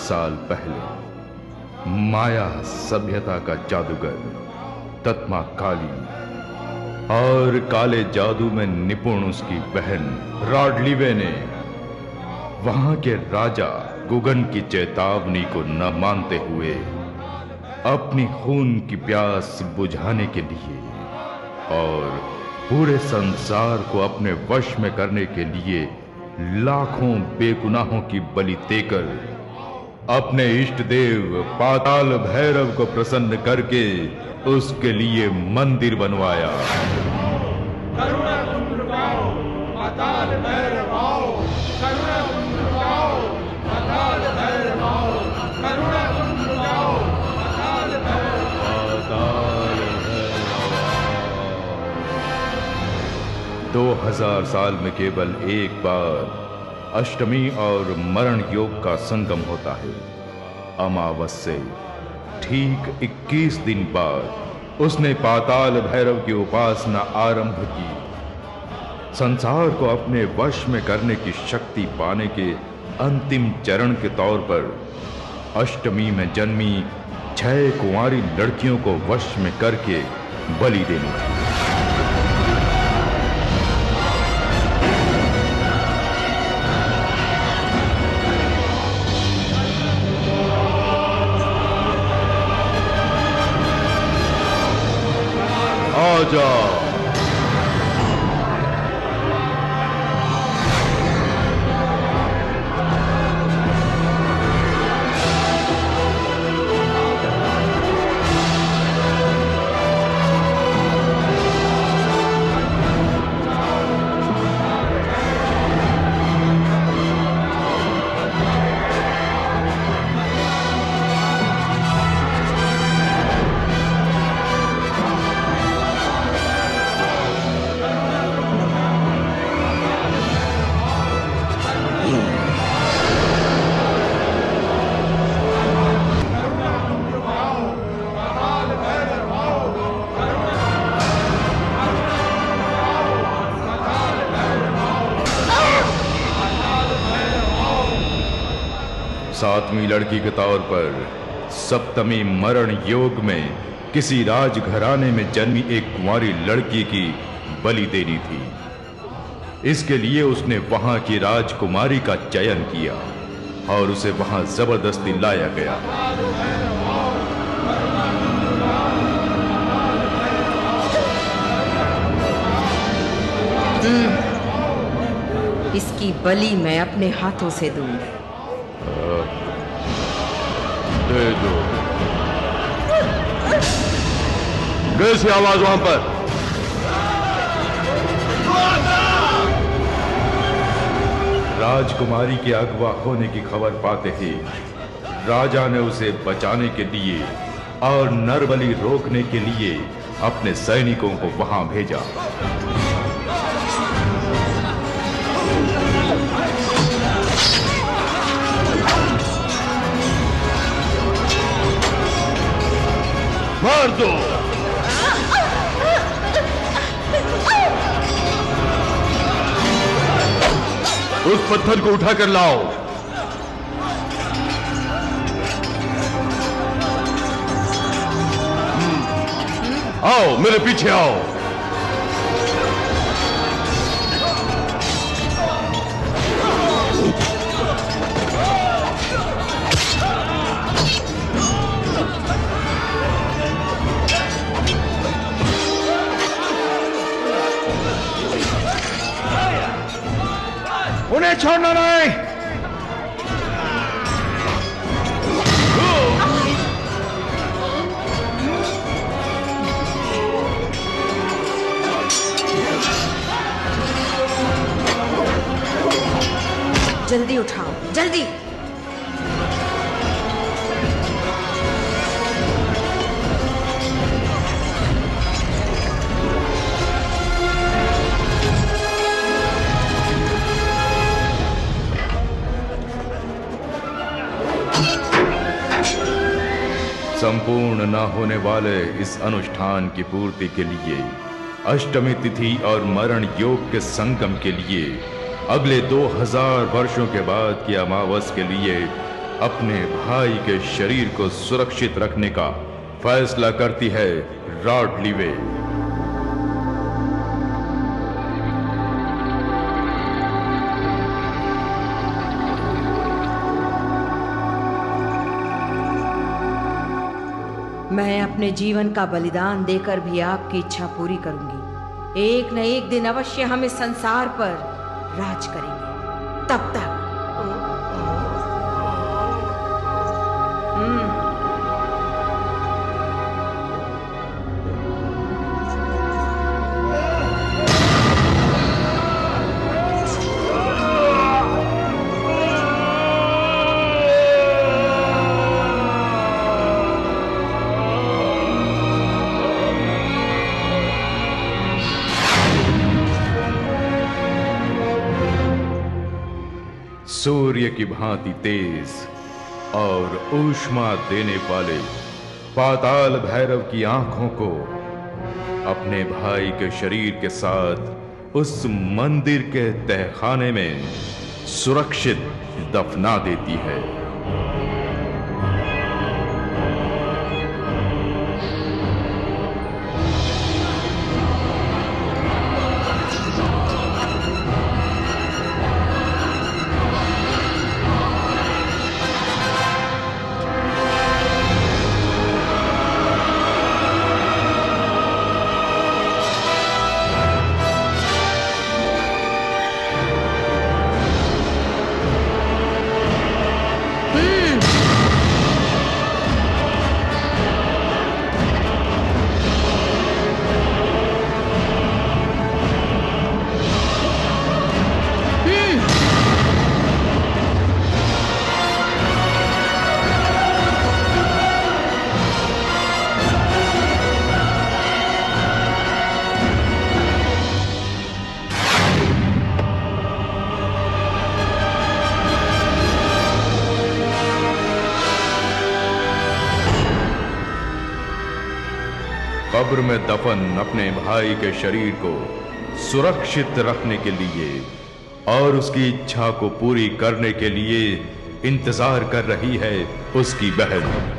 साल पहले माया सभ्यता का जादूगर तत्मा काली और काले जादू में निपुण उसकी बहन राडलिवे ने वहां के राजा गुगन की चेतावनी को न मानते हुए अपनी खून की प्यास बुझाने के लिए और पूरे संसार को अपने वश में करने के लिए लाखों बेगुनाहों की बलि देकर अपने इष्ट देव पाताल भैरव को प्रसन्न करके उसके लिए मंदिर बनवाया। करुणा कुंड गाओ, पाताल भैरव आओ, करुणा कुंड गाओ, पाताल भैरव आओ, करुणा कुंड गाओ, पाताल भैरव आओ। 2000 साल में केवल एक बार अष्टमी और मरण योग का संगम होता है। अमावस से ठीक 21 दिन बाद उसने पाताल भैरव की उपासना आरंभ की। संसार को अपने वश में करने की शक्ति पाने के अंतिम चरण के तौर पर अष्टमी में जन्मी 6 कुंवारी लड़कियों को वश में करके बलि देनी थी। आजा सातवीं लड़की के तौर पर सप्तमी मरण योग में किसी राजघराने में जन्मी एक कुंवारी लड़की की बलि देनी थी। इसके लिए उसने वहां की राजकुमारी का चयन किया और उसे वहां जबरदस्ती लाया गया। इसकी बलि मैं अपने हाथों से दूं। दे दो। कैसी आवाज वहां पर? राजकुमारी के अगवा होने की खबर पाते ही राजा ने उसे बचाने के लिए और नरबलि रोकने के लिए अपने सैनिकों को वहां भेजा। मार दो। उस पत्थर को उठाकर लाओ। आओ मेरे पीछे आओ। उन्हें छोड़ना नहीं। जल्दी उठाओ, जल्दी। संपूर्ण न होने वाले इस अनुष्ठान की पूर्ति के लिए, अष्टमी तिथि और मरण योग के संगम के लिए, अगले 2000 वर्षों के बाद की अमावस के लिए अपने भाई के शरीर को सुरक्षित रखने का फैसला करती है रॉडलीवे। मैं अपने जीवन का बलिदान देकर भी आपकी इच्छा पूरी करूंगी। एक न एक दिन अवश्य हम इस संसार पर राज करेंगे। तब तक सूर्य की भांति तेज और ऊष्मा देने वाले पाताल भैरव की आंखों को अपने भाई के शरीर के साथ उस मंदिर के तहखाने में सुरक्षित दफना देती है। कब्र में दफन अपने भाई के शरीर को सुरक्षित रखने के लिए और उसकी इच्छा को पूरी करने के लिए इंतजार कर रही है उसकी बहन।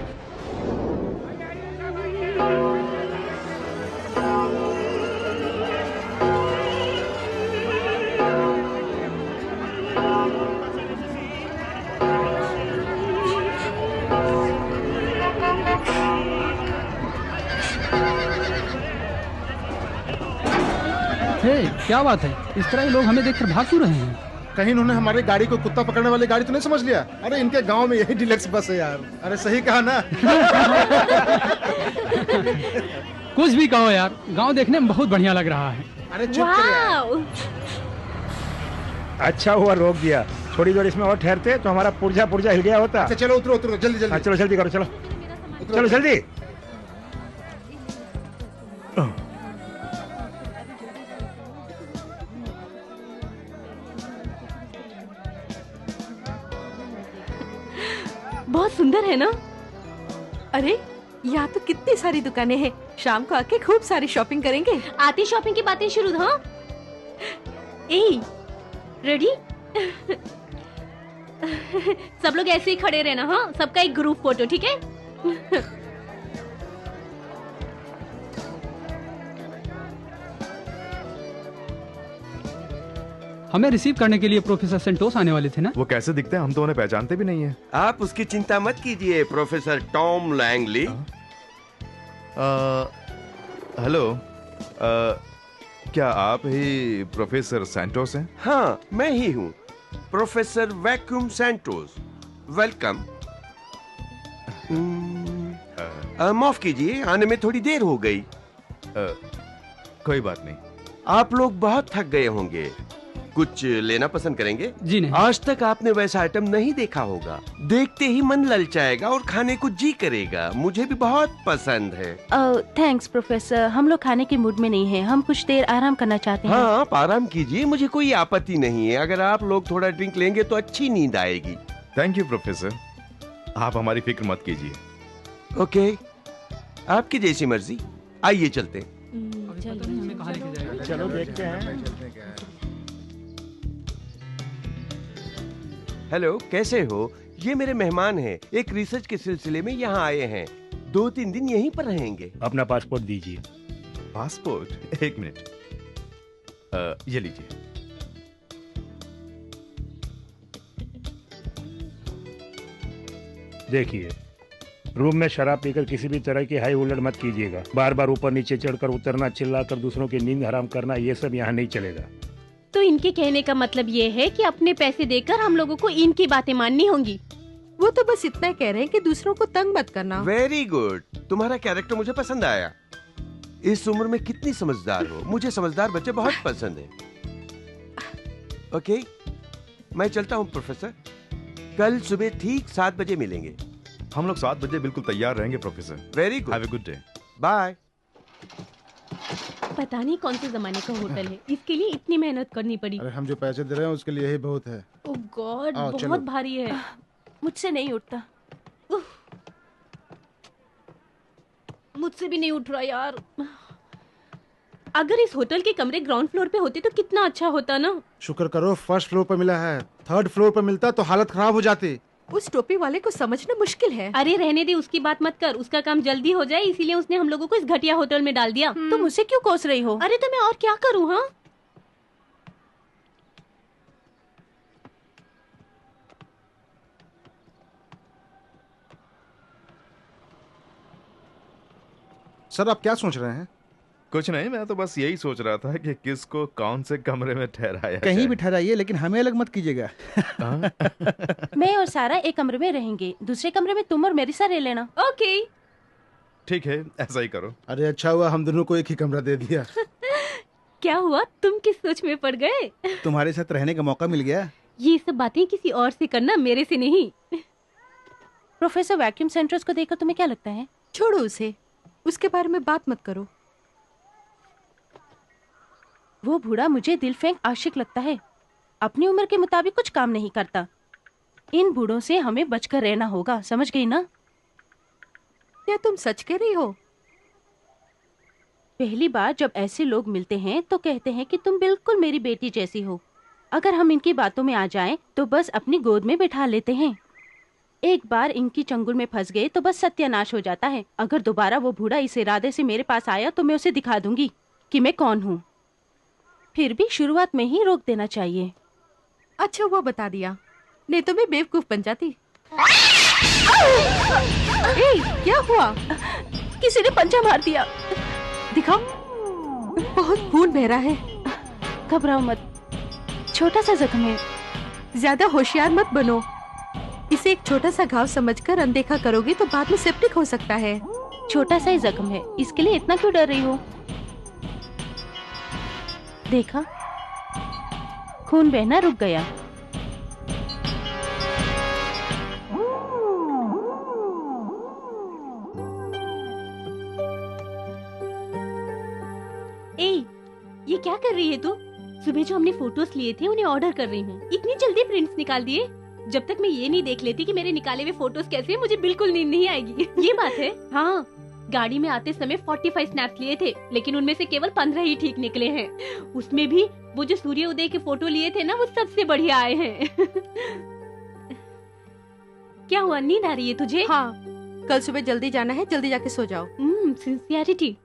क्या बात है, इस तरह लोग हमें देखकर भाग क्यों रहे हैं? कहीं इन्होंने हमारी गाड़ी को कुत्ता पकड़ने वाली गाड़ी तो नहीं समझ लिया? अरे इनके गांव में यही डिलक्स बस है यार। अरे सही कहा ना? कुछ भी कहो यार, गांव देखने में बहुत बढ़िया लग रहा है। अरे चुप कर यार। अच्छा हुआ रोक दिया, थोड़ी देर इसमें और ठहरते तो हमारा पुर्जा हिल गया होता। अच्छा चलो उतरो उतरो जल्दी जल्दी। चलो जल्दी करो, चलो चलो जल्दी। बहुत सुंदर है ना? अरे यहाँ तो कितनी सारी दुकानें हैं। शाम को आके खूब सारी शॉपिंग करेंगे। आती शॉपिंग की बातें शुरू। हाँ ए रेडी? सब लोग ऐसे ही खड़े रहना। हाँ, सबका एक ग्रुप फोटो, ठीक है? हमें रिसीव करने के लिए प्रोफेसर सेंटोस आने वाले थे ना? वो कैसे दिखते हैं? हम तो उन्हें पहचानते भी नहीं है। आप उसकी चिंता मत कीजिए, प्रोफेसर टॉम लैंगली। हेलो, क्या आप ही प्रोफेसर सेंटोस हैं? हाँ, मैं ही हूँ, प्रोफेसर वैक्यूम सेंटोस। वेलकम। माफ कीजिए, आने में थोड़ी देर हो गई। कोई बात नहीं। आप लोग बहुत थक गए होंगे, कुछ लेना पसंद करेंगे? जी नहीं। आज तक आपने वैसा आइटम नहीं देखा होगा, देखते ही मन ललचाएगा और खाने को जी करेगा। मुझे भी बहुत पसंद है। थैंक्स प्रोफेसर, हम लोग खाने के मूड में नहीं हैं। हम कुछ देर आराम करना चाहते हैं। हाँ, आप आराम कीजिए, मुझे कोई आपत्ति नहीं है। अगर आप लोग थोड़ा ड्रिंक लेंगे तो अच्छी नींद आएगी। थैंक यू प्रोफेसर, आप हमारी फिक्र मत कीजिए। ओके, आपकी जैसी मर्जी। आइए चलते। चलो देखते हैं। हेलो, कैसे हो? ये मेरे मेहमान हैं, एक रिसर्च के सिलसिले में यहाँ आए हैं। 2-3 दिन यहीं पर रहेंगे। अपना पासपोर्ट दीजिए। पासपोर्ट? एक मिनट, ये लीजिए। देखिए, रूम में शराब पीकर किसी भी तरह की हाई हुल्लड़ मत कीजिएगा। बार बार ऊपर नीचे चढ़कर उतरना, चिल्लाकर दूसरों की नींद हराम करना, ये सब यहाँ नहीं चलेगा। तो इनके कहने का मतलब ये है कि अपने पैसे देकर हम लोगों को इनकी बातें माननी होंगी। वो तो बस इतना कह रहे हैं कि दूसरों को तंग मत करना। वेरी गुड, तुम्हारा कैरेक्टर मुझे पसंद आया। इस उम्र में कितनी समझदार हो। मुझे समझदार बच्चे बहुत पसंद हैं। ओके, मैं चलता हूँ प्रोफेसर। कल सुबह ठीक 7 बजे मिलेंगे। हम लोग 7 बजे बिल्कुल तैयार रहेंगे professor. Very good, have a good day. Bye. पता नहीं कौन से जमाने का होटल है, इसके लिए इतनी मेहनत करनी पड़ी। अरे हम जो पैसे दे रहे हैं उसके लिए यही बहुत है। ओह गॉड, आओ, बहुत चलो। भारी है। मुझसे नहीं उठता। मुझसे भी नहीं उठ रहा यार। अगर इस होटल के कमरे ग्राउंड फ्लोर पे होते तो कितना अच्छा होता ना। शुक्र करो फर्स्ट फ्लोर पर मिला है। 3rd फ्लोर पर मिलता तो हालत खराब हो जाती। उस टोपी वाले को समझना मुश्किल है। अरे रहने दे, उसकी बात मत कर। उसका काम जल्दी हो जाए इसीलिए उसने हम लोगों को इस घटिया होटल में डाल दिया। तुम मुझसे क्यों कोस रही हो? अरे तो मैं और क्या करूँ? हाँ, सर आप क्या सोच रहे हैं? कुछ नहीं, मैं तो बस यही सोच रहा था कि किसको कौन से कमरे में ठहराया कहीं जाए। भी ठहराइए, लेकिन हमें अलग मत कीजिएगा। मैं और सारा एक कमरे में रहेंगे, दूसरे कमरे में तुम और मेरी साथ रह लेना। ओके। ठीक है, ऐसा ही करो। अरे अच्छा हुआ हम दोनों को एक ही कमरा दे दिया। क्या हुआ, तुम किस सोच में पड़ गए? तुम्हारे साथ रहने का मौका मिल गया। ये सब बातें किसी और से करना, मेरे से नहीं। प्रोफेसर वैक्यूम सेंटर्स को देखकर तुम्हें क्या लगता है? छोड़ो उसे, उसके बारे में बात मत करो। वो बूढ़ा मुझे दिल फेंक आशिक लगता है। अपनी उम्र के मुताबिक कुछ काम नहीं करता। इन बूढ़ों से हमें बचकर रहना होगा, समझ गई ना? क्या तुम सच कह रही हो? पहली बार जब ऐसे लोग मिलते हैं तो कहते हैं कि तुम बिल्कुल मेरी बेटी जैसी हो। अगर हम इनकी बातों में आ जाएं तो बस अपनी गोद में बिठा लेते हैं। एक बार इनकी चंगुल में फंस गए तो बस सत्यानाश हो जाता है। अगर दोबारा वो बूढ़ा इस इरादे से मेरे पास आया तो मैं उसे दिखा दूंगी कि मैं कौन हूँ। फिर भी शुरुआत में ही रोक देना चाहिए। अच्छा वो बता दिया, नहीं तो मैं बेवकूफ बन जाती। ए, क्या हुआ? किसी ने पंजा मार दिया। दिखाओ, बहुत खून बह रहा है। घबराओ मत, छोटा सा जख्म है, ज्यादा होशियार मत बनो। इसे एक छोटा सा घाव समझकर अनदेखा करोगे तो बाद में सेप्टिक हो सकता है। छोटा सा ही जख्म है, इसके लिए इतना क्यों डर रही हो? देखा, खून बहना रुक गया। ए, ये क्या कर रही है तू? सुबह जो हमने फोटोज लिए थे उन्हें ऑर्डर कर रही हूँ। इतनी जल्दी प्रिंट्स निकाल दिए? जब तक मैं ये नहीं देख लेती कि मेरे निकाले हुए फोटोज कैसे हैं, मुझे बिल्कुल नींद नहीं आएगी। ये बात है। हाँ, गाड़ी में आते समय 45 स्नैप्स लिए थे, लेकिन उनमें से केवल 15 ही ठीक निकले हैं। उसमें भी वो जो सूर्य उदय के फोटो लिए थे ना, वो सबसे बढ़िया आए हैं। क्या हुआ, नींद आ रही है तुझे? हाँ, कल सुबह जल्दी जाना है, जल्दी जाके सो जाओ। सिंसियरिटी।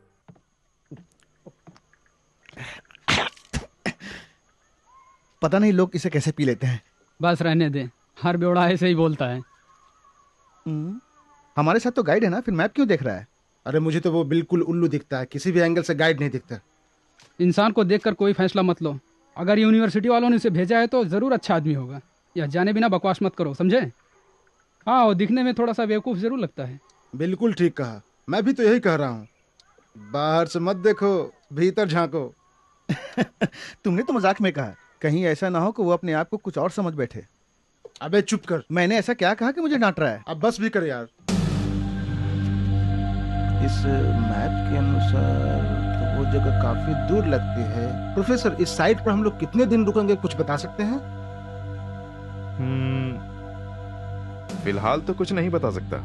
पता नहीं लोग इसे कैसे पी लेते हैं। बस रहने दे, हर बेवड़ा ऐसे ही बोलता है। हमारे साथ तो गाइड है ना, फिर मैप क्यों देख रहा है? अरे मुझे तो वो बिल्कुल उल्लू दिखता है, किसी भी एंगल से गाइड नहीं दिखता। इंसान को देखकर कोई फैसला मत लो। अगर यूनिवर्सिटी वालों ने उसे भेजा है तो जरूर अच्छा आदमी होगा। या जाने बिना बकवास मत करो, समझे? हाँ, वो दिखने में थोड़ा सा बेवकूफ जरूर लगता है। बिल्कुल ठीक कहा, मैं भी तो यही कह रहा हूँ। बाहर से मत देखो, भीतर झांको। तुमने तो मजाक में कहा, कहीं ऐसा ना हो कि वो अपने आप को कुछ और समझ बैठे। अबे चुप कर। मैंने ऐसा क्या कहा कि मुझे डांट रहा है? अब बस भी कर यार। इस मैप के अनुसार तो वो जगह काफी दूर लगती है। प्रोफेसर, इस साइट पर हम लोग कितने दिन रुकेंगे, कुछ बता सकते हैं? फिलहाल तो कुछ नहीं बता सकता।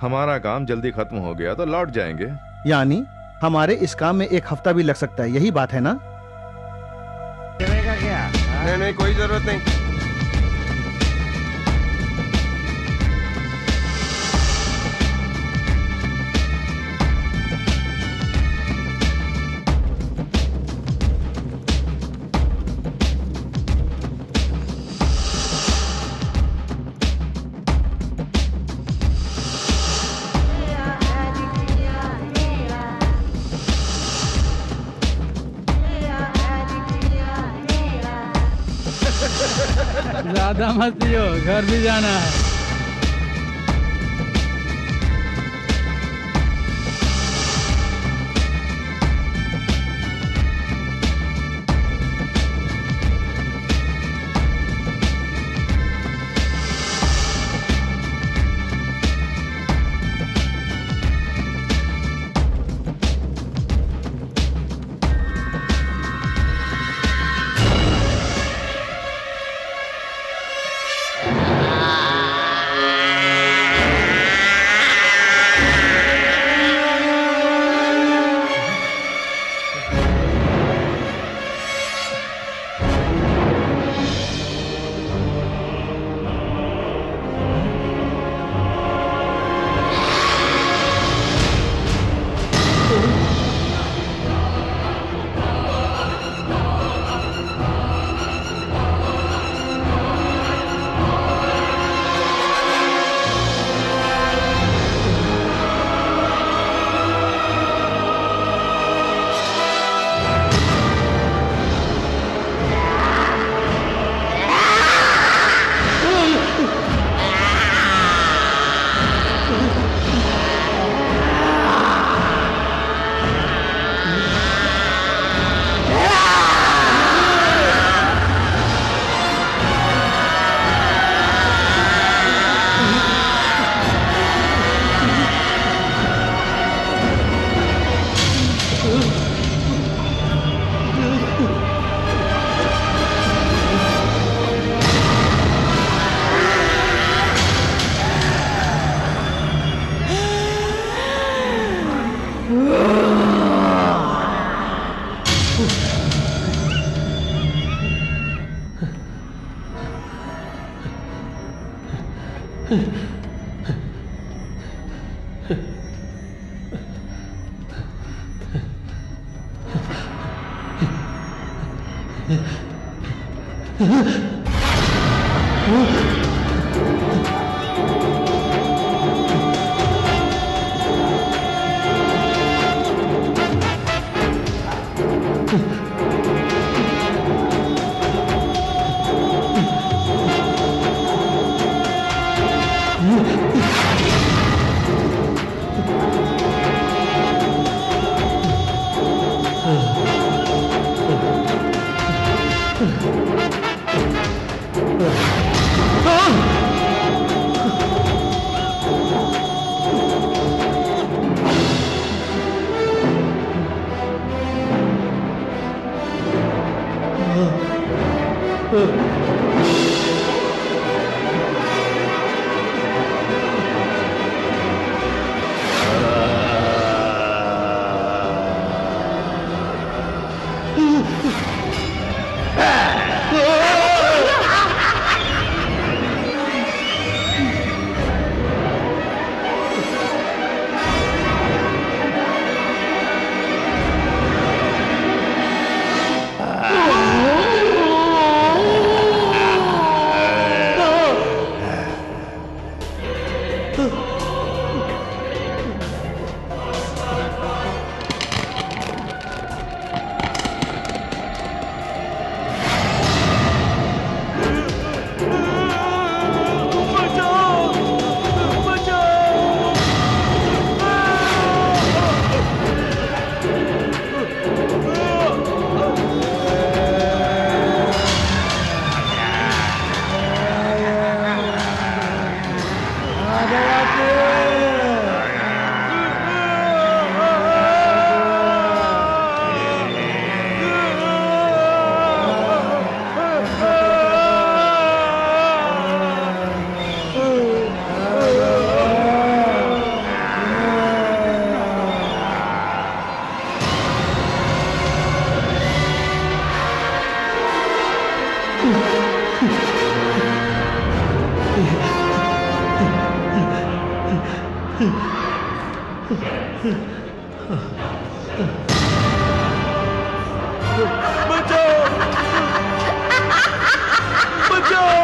हमारा काम जल्दी खत्म हो गया तो लौट जाएंगे। यानी हमारे इस काम में 1 हफ्ता भी लग सकता है, यही बात है ना? नहीं नहीं, कोई जरूरत नहीं। ज्यादा मत पियो, घर भी जाना है। बचाओ! बचाओ!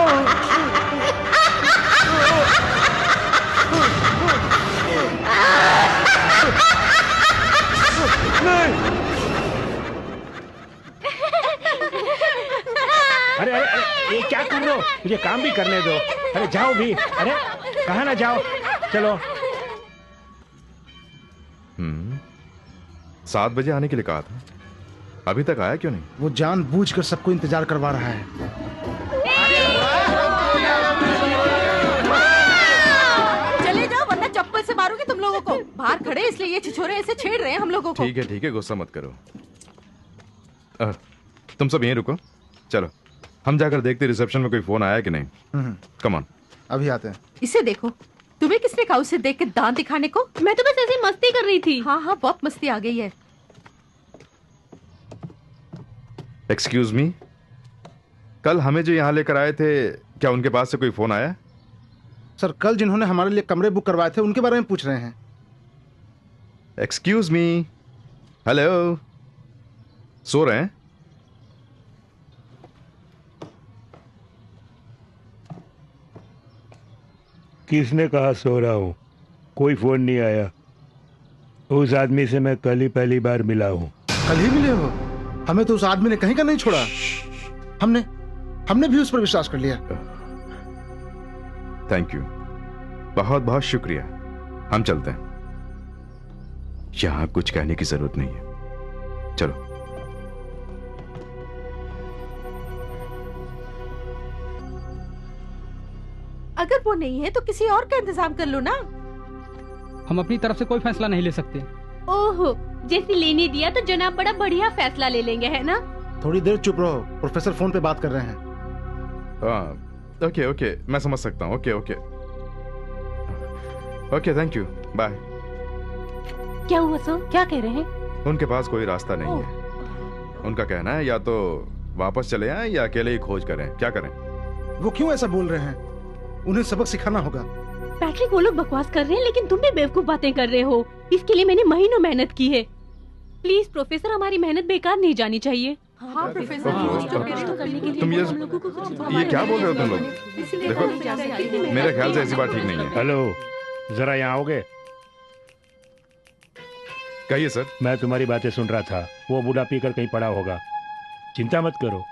अरे अरे अरे, ये क्या कर रहे हो? मुझे काम भी करने दो। अरे जाओ भी। अरे कहाँ ना जाओ, चलो। 7 बजे आने के लिए कहा था, अभी तक आया क्यों नहीं? वो जानबूझकर सबको इंतजार करवा रहा है। चले जाओ वरना चप्पल से मारूंगी तुम लोगों को। बाहर खड़े इसलिए ये छिछोरे ऐसे छेड़ रहे हैं हम लोगों को। ठीक है, गुस्सा मत करो। तुम सब यहीं रुको, चलो हम जाकर देखते रिसेप्शन में कोई फोन आया कि नहीं। कम ऑन, अभी आते हैं। इसे देखो, तुम्हें किसने कहा उसे देख के दांत दिखाने को? मैं तो बस ऐसे मस्ती कर रही थी। हाँ, बहुत मस्ती आ गई है। एक्सक्यूज मी, कल हमें जो यहाँ लेकर आए थे, क्या उनके पास से कोई फोन आया? सर, कल जिन्होंने हमारे लिए कमरे बुक करवाए थे उनके बारे में पूछ रहे हैं। एक्सक्यूज मी, हेलो, सो रहे हैं? किसने कहा सो रहा हूँ? कोई फोन नहीं आया। उस आदमी से मैं कल ही पहली बार मिला हूँ। कल ही मिले हो? हमें तो उस आदमी ने कहीं का नहीं छोड़ा। हमने भी उस पर विश्वास कर लिया। थैंक यू, बहुत बहुत शुक्रिया। हम चलते हैं, यहां कुछ कहने की जरूरत नहीं है। चलो। अगर वो नहीं है तो किसी और का इंतजाम कर लो ना। हम अपनी तरफ से कोई फैसला नहीं ले सकते। ओहो, जैसे लेने दिया तो जनाब बड़ा बढ़िया फैसला ले लेंगे, है ना? थोड़ी देर चुप रहो, प्रोफेसर फोन पे बात कर रहे हैं। ओके, मैं समझ सकता हूँ। Okay, thank you, bye. क्या हुआ सर? क्या कह रहे हैं? उनके पास कोई रास्ता नहीं है। उनका कहना है या तो वापस चले आएं या अकेले ही खोज करें। क्या करें? वो क्यों ऐसा बोल रहे हैं? उन्हें सबक सिखाना होगा। पैट्रिक, वो लोग बकवास कर रहे हैं लेकिन तुम भी बेवकूफ बातें कर रहे हो। इसके लिए मैंने महीनों मेहनत की है। प्लीज प्रोफेसर, हमारी मेहनत बेकार नहीं जानी चाहिए। हाँ प्रोफेसर, तुम ये क्या बोल रहे हो तुम लोग? देखो, मेरे ख्याल से ऐसी बात ठीक नहीं है। हेलो, जरा यहाँ आओगे? कहिए सर। मैं तुम्हारी बातें सुन रहा था। वो बूढ़ा पीकर कहीं पड़ा होगा। चिंता मत करो,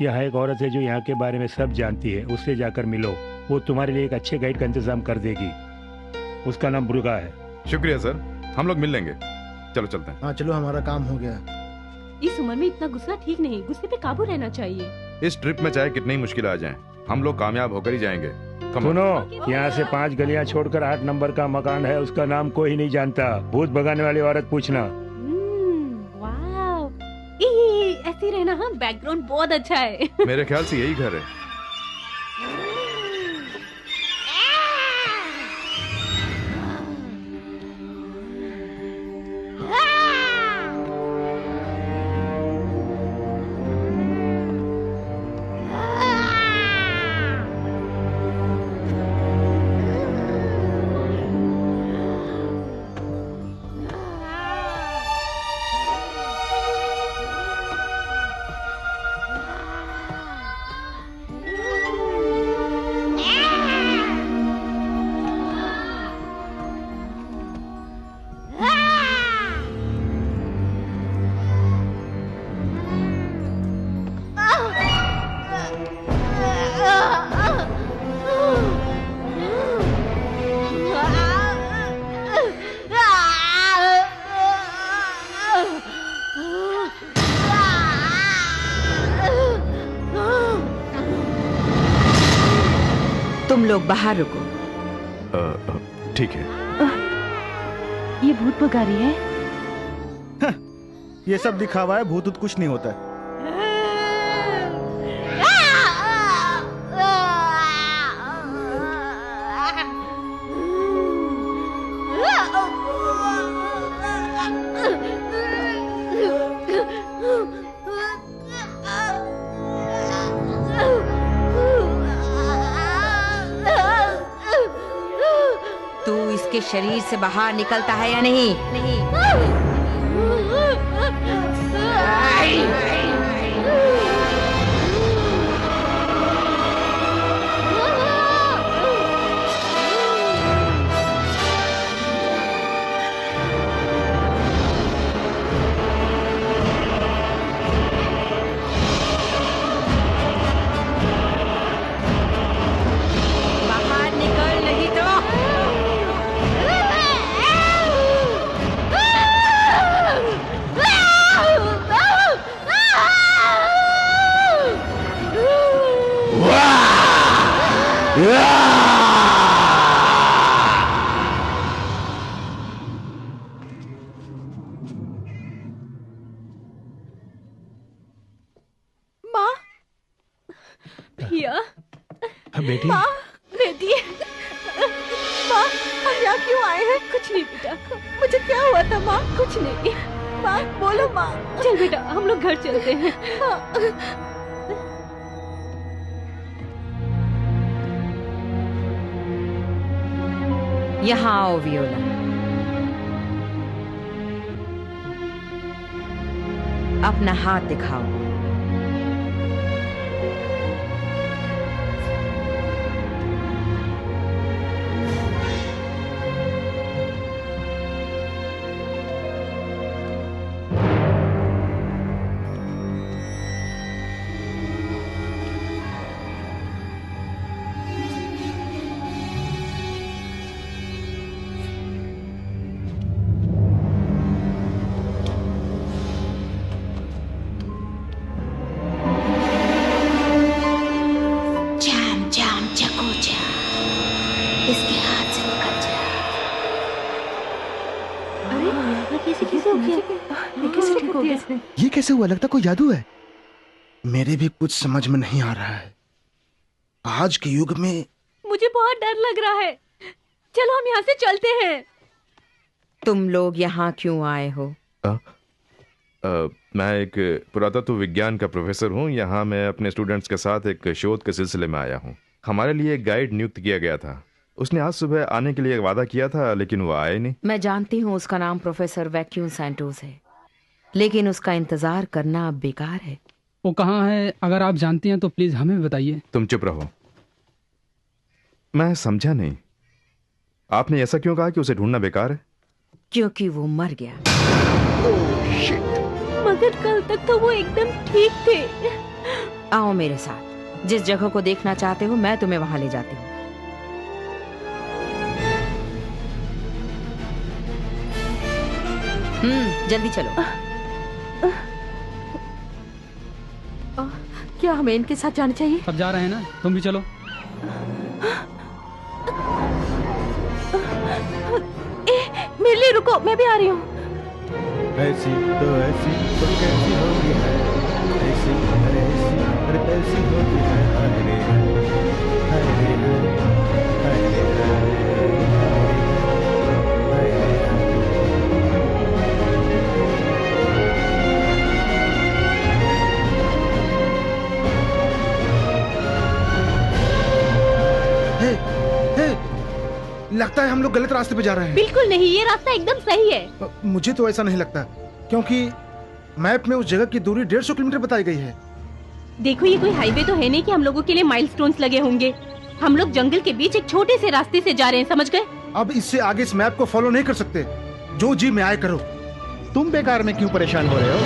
यहाँ एक औरत है जो यहाँ के बारे में सब जानती है। उससे जाकर मिलो, वो तुम्हारे लिए एक अच्छे गाइड का इंतजाम कर देगी। उसका नाम बुर्गा है। शुक्रिया सर, हम लोग मिल लेंगे। चलो चलते हैं। हाँ चलो, हमारा काम हो गया। इस उम्र में इतना गुस्सा ठीक नहीं, गुस्से पे काबू रहना चाहिए। इस ट्रिप में चाहे कितनी मुश्किल आ जाए, हम लोग कामयाब होकर ही जाएंगे। सुनो, यहाँ से 5 गलियाँ छोड़कर 8 नंबर का मकान है, उसका नाम कोई नहीं जानता। भूत भगाने वाली औरत पूछना। ऐसे रहना। हाँ, बैकग्राउंड बहुत अच्छा है। मेरे ख्याल से यही घर है। तुम लोग बाहर रुको। ठीक है। ये भूत भगा रही है। ये सब दिखावा है, भूत कुछ नहीं होता है। उसके शरीर से बाहर निकलता है या नहीं? बाहर निकल, नहीं तो माँ, भैया, बेटी, माँ, बेटी, माँ, हम यहाँ क्यों आए हैं? कुछ नहीं बेटा, मुझे क्या हुआ था माँ? कुछ नहीं। माँ, बोलो माँ। चल बेटा, हम लोग घर चलते हैं। यहाँ आओ वियोला। अपना हाथ दिखाओ। इसके हाथ से निकल जा। अरे कैसे कैसे हो गया? कैसे ठीक हो गया? ये कैसे हुआ? लगता कोई जादू है। मेरे भी कुछ समझ में नहीं आ रहा है। आज के युग में मुझे बहुत डर लग रहा है। चलो हम यहाँ से चलते हैं। तुम लोग यहाँ क्यों आए हो? मैं एक पुरातत्व विज्ञान का प्रोफेसर हूँ। यहाँ मैं अपने स्टूडेंट्स के साथ एक शोध के सिलसिले में आया हूँ। हमारे लिए एक गाइड नियुक्त किया गया था। उसने आज सुबह आने के लिए वादा किया था, लेकिन वो आए नहीं। मैं जानती हूँ उसका नाम प्रोफेसर वैक्यूम सैंटोस है, लेकिन उसका इंतजार करना अब बेकार है। वो कहाँ है? अगर आप जानती हैं तो प्लीज हमें भी बताइए। तुम चुप रहो। मैं समझा नहीं, आपने ऐसा क्यों कहा कि उसे ढूंढना बेकार है? क्योंकि वो मर गया। मगर कल तक तो वो एकदम ठीक थे। आओ मेरे साथ। जिस जगह को देखना चाहते हो मैं तुम्हें वहां ले जाती हूँ। जल्दी चलो। क्या हमें इनके साथ जाना चाहिए? सब जा रहे हैं ना, तुम भी चलो। मेरे लिए रुको, मैं भी आ रही हूँ। ऐसी तो कैसी होगी है, ऐसी अरे ऐसी होगी है, अरे लगता है हम लोग गलत रास्ते पे जा रहे हैं। बिल्कुल नहीं, ये रास्ता एकदम सही है। मुझे तो ऐसा नहीं लगता, क्योंकि मैप में उस जगह की दूरी 150 किलोमीटर बताई गई है। देखो, ये कोई हाईवे तो है नहीं कि हम लोगों के लिए माइलस्टोन्स लगे होंगे। हम लोग जंगल के बीच एक छोटे से रास्ते से जा रहे हैं, समझ गए? अब इससे आगे इस मैप को फॉलो नहीं कर सकते। जो जी में आए करो। तुम बेकार में क्यों परेशान हो रहे हो?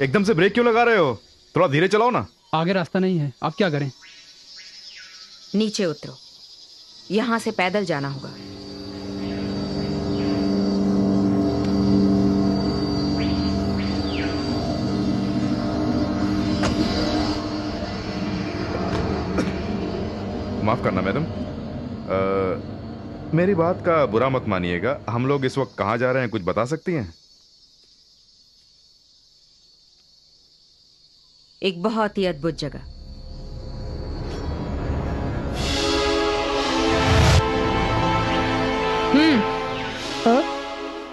एकदम से ब्रेक क्यों लगा रहे हो? थोड़ा धीरे चलाओ ना। आगे रास्ता नहीं है, आप क्या करें? नीचे उतरो, यहाँ से पैदल जाना होगा। माफ करना मैडम, मेरी बात का बुरा मत मानिएगा। हम लोग इस वक्त कहाँ जा रहे हैं, कुछ बता सकती हैं? एक बहुत ही अद्भुत जगह।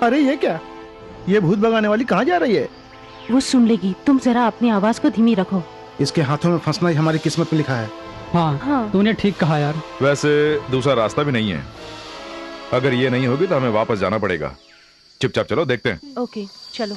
अरे ये क्या, ये भूत भगाने वाली कहाँ जा रही है? वो सुन लेगी, तुम जरा अपनी आवाज को धीमी रखो। इसके हाथों में फंसना ही हमारी किस्मत में लिखा है। हाँ, तूने ठीक कहा यार। वैसे दूसरा रास्ता भी नहीं है, अगर ये नहीं होगी तो हमें वापस जाना पड़ेगा। चुपचाप चलो, देखते हैं। ओके चलो।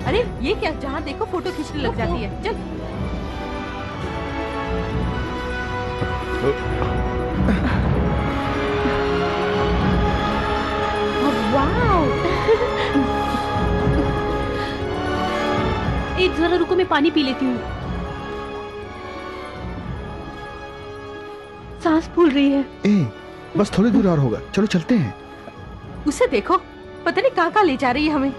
अरे ये क्या, जहाँ देखो फोटो खींचने लग जाती है। चल। वाओ। एक जरा रुको, मैं पानी पी लेती हूँ। सांस फूल रही है। बस थोड़ी दूर और होगा, चलो चलते हैं। उसे देखो, पता नहीं कहाँ ले जा रही है हमें।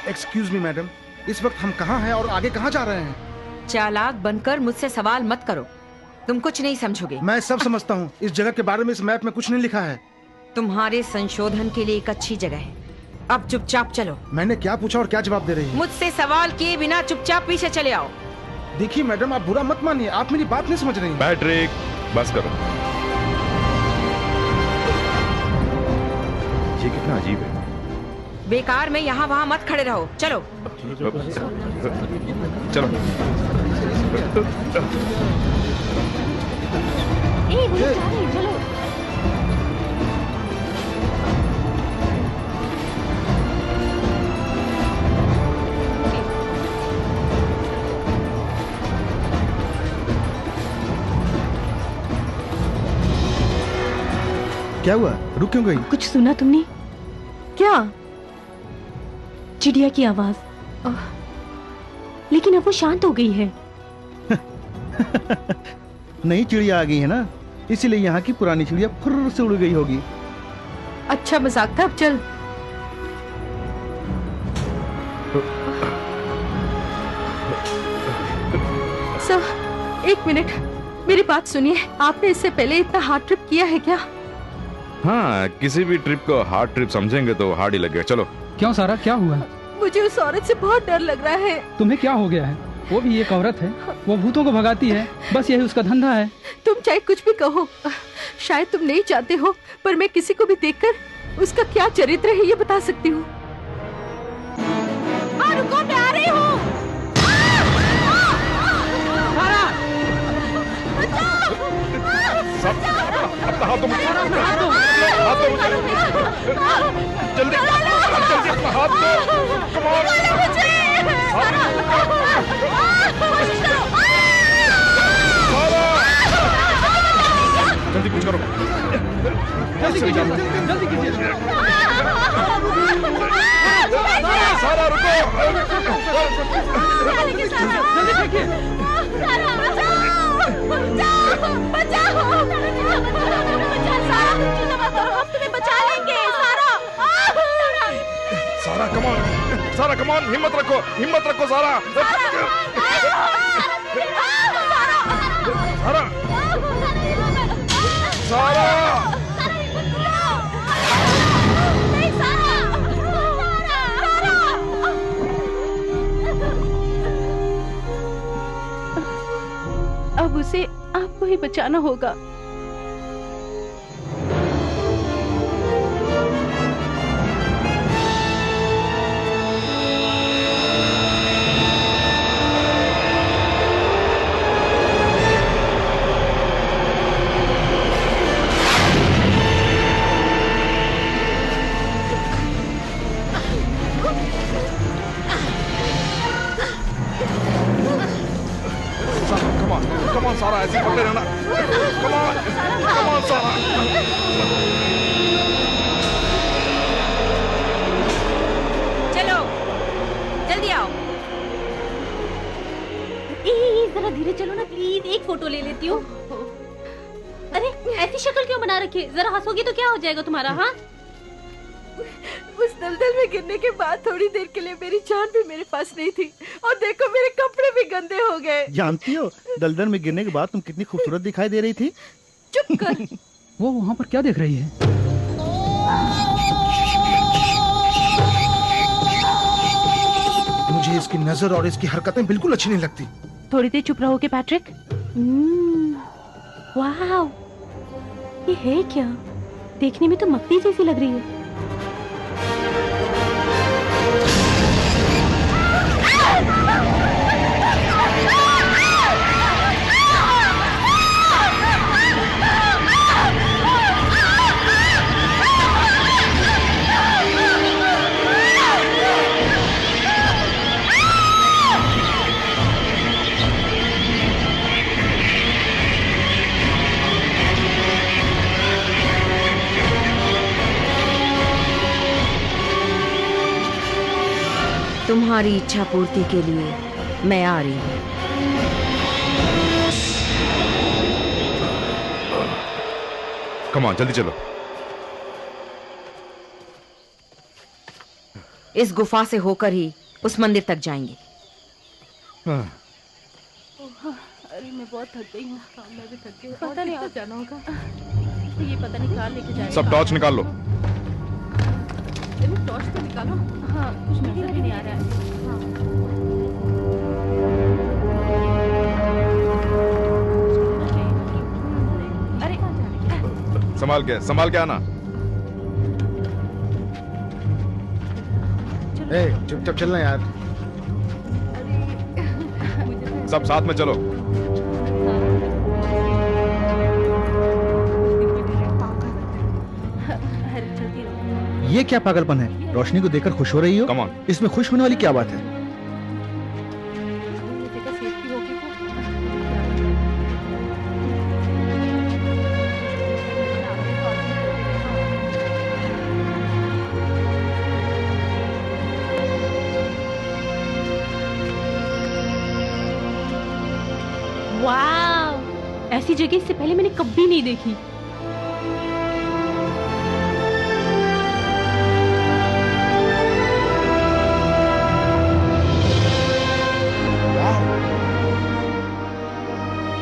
एक्सक्यूज मी मैडम, इस वक्त हम कहाँ हैं और आगे कहाँ जा रहे हैं? चालाक बनकर मुझसे सवाल मत करो, तुम कुछ नहीं समझोगे। मैं सब समझता हूँ, इस जगह के बारे में इस मैप में कुछ नहीं लिखा है। तुम्हारे संशोधन के लिए एक अच्छी जगह है, अब चुपचाप चलो। मैंने क्या पूछा और क्या जवाब दे रही है? मुझसे सवाल किए बिना चुपचाप पीछे चले आओ। देखिए मैडम, आप बुरा मत मानिए, आप मेरी बात नहीं समझ रही हैं। पैट्रिक, बस करो। ये कितना अजीब है। बेकार में यहाँ वहाँ मत खड़े रहो, चलो। चलो। वो जा रही है, चलो। क्या हुआ, रुक क्यों गई? कुछ सुना तुमने? क्या? चिड़िया की आवाज। लेकिन अब वो शांत हो गई है। नई चिड़िया आ गई है ना, इसीलिए यहाँ की पुरानी चिड़िया फुर्र से उड़ गई होगी। अच्छा मजाक था, अब चल। सर, एक मिनट, मेरी बात सुनिए। आपने इससे पहले इतना हार्ड ट्रिप किया है क्या? हाँ, किसी भी ट्रिप को हार्ड ट्रिप समझेंगे तो हार्ड ही लगेगा। चलो। क्यों सारा, क्या हुआ? मुझे उस औरत से बहुत डर लग रहा है। तुम्हें क्या हो गया है? वो भी एक औरत है, वो भूतों को भगाती है, बस यही उसका धंधा है। तुम चाहे कुछ भी कहो, शायद तुम नहीं चाहते हो, पर मैं किसी को भी देखकर उसका क्या चरित्र है ये बता सकती हूँ। रुको, मैं आ रही हूँ। जल्दी अपना हाथ दो। जल्दी कुछ करो। जल्दी कीजिए। सारा रुको। जल्दी देखिए। सारा कमान, सारा कमान, हिम्मत रखो, हिम्मत रखो सारा। सारा, सारा। अब उसे आपको ही बचाना होगा। कमान सारा, ऐसे पकड़े रहना। कमान, कमान सारा। चलो, जल्दी आओ। जरा धीरे चलो ना प्लीज। प्लीज एक फोटो ले लेती हूँ। अरे ऐसी शक्ल क्यों बना रखी है? जरा हंसोगी तो क्या हो जाएगा तुम्हारा? हाँ, उस दलदल में गिरने के बाद थोड़ी देर के लिए मेरी जान भी मेरे पास नहीं थी, और देखो मेरे कपड़े भी गंदे हो गए। जानती हो दलदल में गिरने के बाद तुम कितनी खूबसूरत दिखाई दे रही थी। चुप कर। वो वहाँ पर क्या देख रही है? मुझे इसकी नजर और इसकी हरकतें बिल्कुल अच्छी नहीं लगती। थोड़ी देर चुप रहोगे पैट्रिक? वाह, ये है क्या? देखने में तो मक्खी जैसी लग रही है। तुम्हारी इच्छा पूर्ति के लिए मैं आ रही हूँ। कम ऑन, जल्दी चलो। इस गुफा से होकर ही उस मंदिर तक जाएंगे। अरे मैं बहुत थक गई हूँ। मैं भी थक गई। पता नहीं आप जाना होगा। ये पता नहीं कहाँ लेके जाएगा। सब टॉर्च निकाल लो। टॉर्च तो निकालो। हाँ, कुछ नजर भी नहीं आ रहा है। अरे संभाल के आना। चुपचाप चलना यार। सब साथ में चलो। ये क्या पागलपन है? रोशनी को देखकर खुश हो रही हो? Come on. इसमें खुश होने वाली क्या बात है? वाह, ऐसी जगह इससे पहले मैंने कभी नहीं देखी।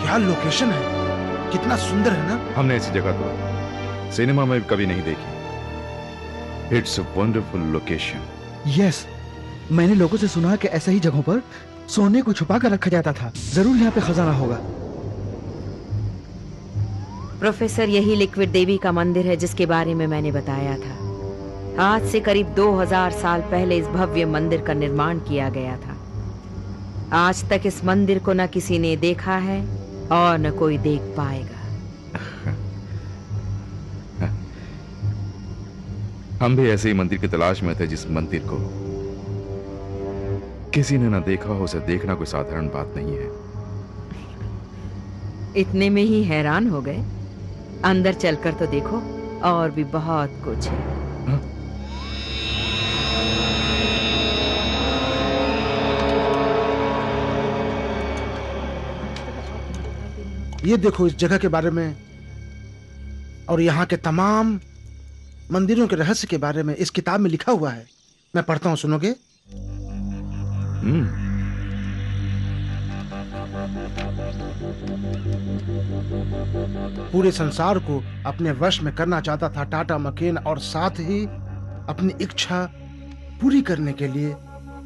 क्या लोकेशन है, कितना सुंदर है ना। हमने ऐसी जगह तो सिनेमा में कभी नहीं देखी। It's a wonderful location. Yes, मैंने लोगों से सुना कि ऐसे ही जगहों पर सोने को छुपा कर रखा जाता था। जरूर यहाँ पे खजाना होगा। प्रोफेसर, यही लिक्विड देवी का मंदिर है जिसके बारे में मैंने बताया था। आज से करीब 2000 साल पहले इस भव्य मंदिर का निर्माण किया गया था। आज तक इस मंदिर को न किसी ने देखा है और न कोई देख पाएगा। हम भी ऐसे ही मंदिर की तलाश में थे जिस मंदिर को किसी ने ना देखा हो। उसे देखना कोई साधारण बात नहीं है। इतने में ही हैरान हो गए? अंदर चलकर तो देखो, और भी बहुत कुछ है। हा? ये देखो, इस जगह के बारे में और यहाँ के तमाम मंदिरों के रहस्य के बारे में इस किताब में लिखा हुआ है। मैं पढ़ता हूँ, सुनोगे? पूरे संसार को अपने वश में करना चाहता था टाटा मकेन, और साथ ही अपनी इच्छा पूरी करने के लिए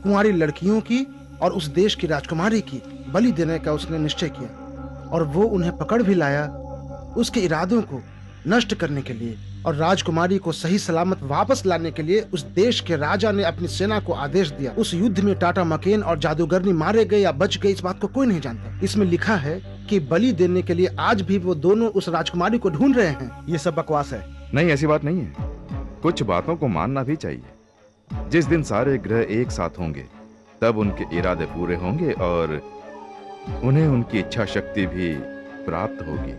कुंवारी लड़कियों की और उस देश की राजकुमारी की बलि देने का उसने निश्चय किया, और वो उन्हें पकड़ भी लाया उसके इरादों को नष्ट करने के लिए। और राजकुमारी को सही सलामत वापस लाने के लिए उस देश के राजा ने अपनी सेना को आदेश दिया। उस युद्ध में टाटा मकेन और जादूगरनी मारे गए या बच गए, इस बात को कोई नहीं जानता। इसमें लिखा है कि बलि देने के लिए आज भी वो दोनों उस राजकुमारी को ढूंढ रहे हैं। ये सब बकवास है। नहीं, ऐसी बात नहीं है। कुछ बातों को मानना भी चाहिए। जिस दिन सारे ग्रह एक साथ होंगे तब उनके इरादे पूरे होंगे और उन्हें उनकी इच्छा शक्ति भी प्राप्त होगी।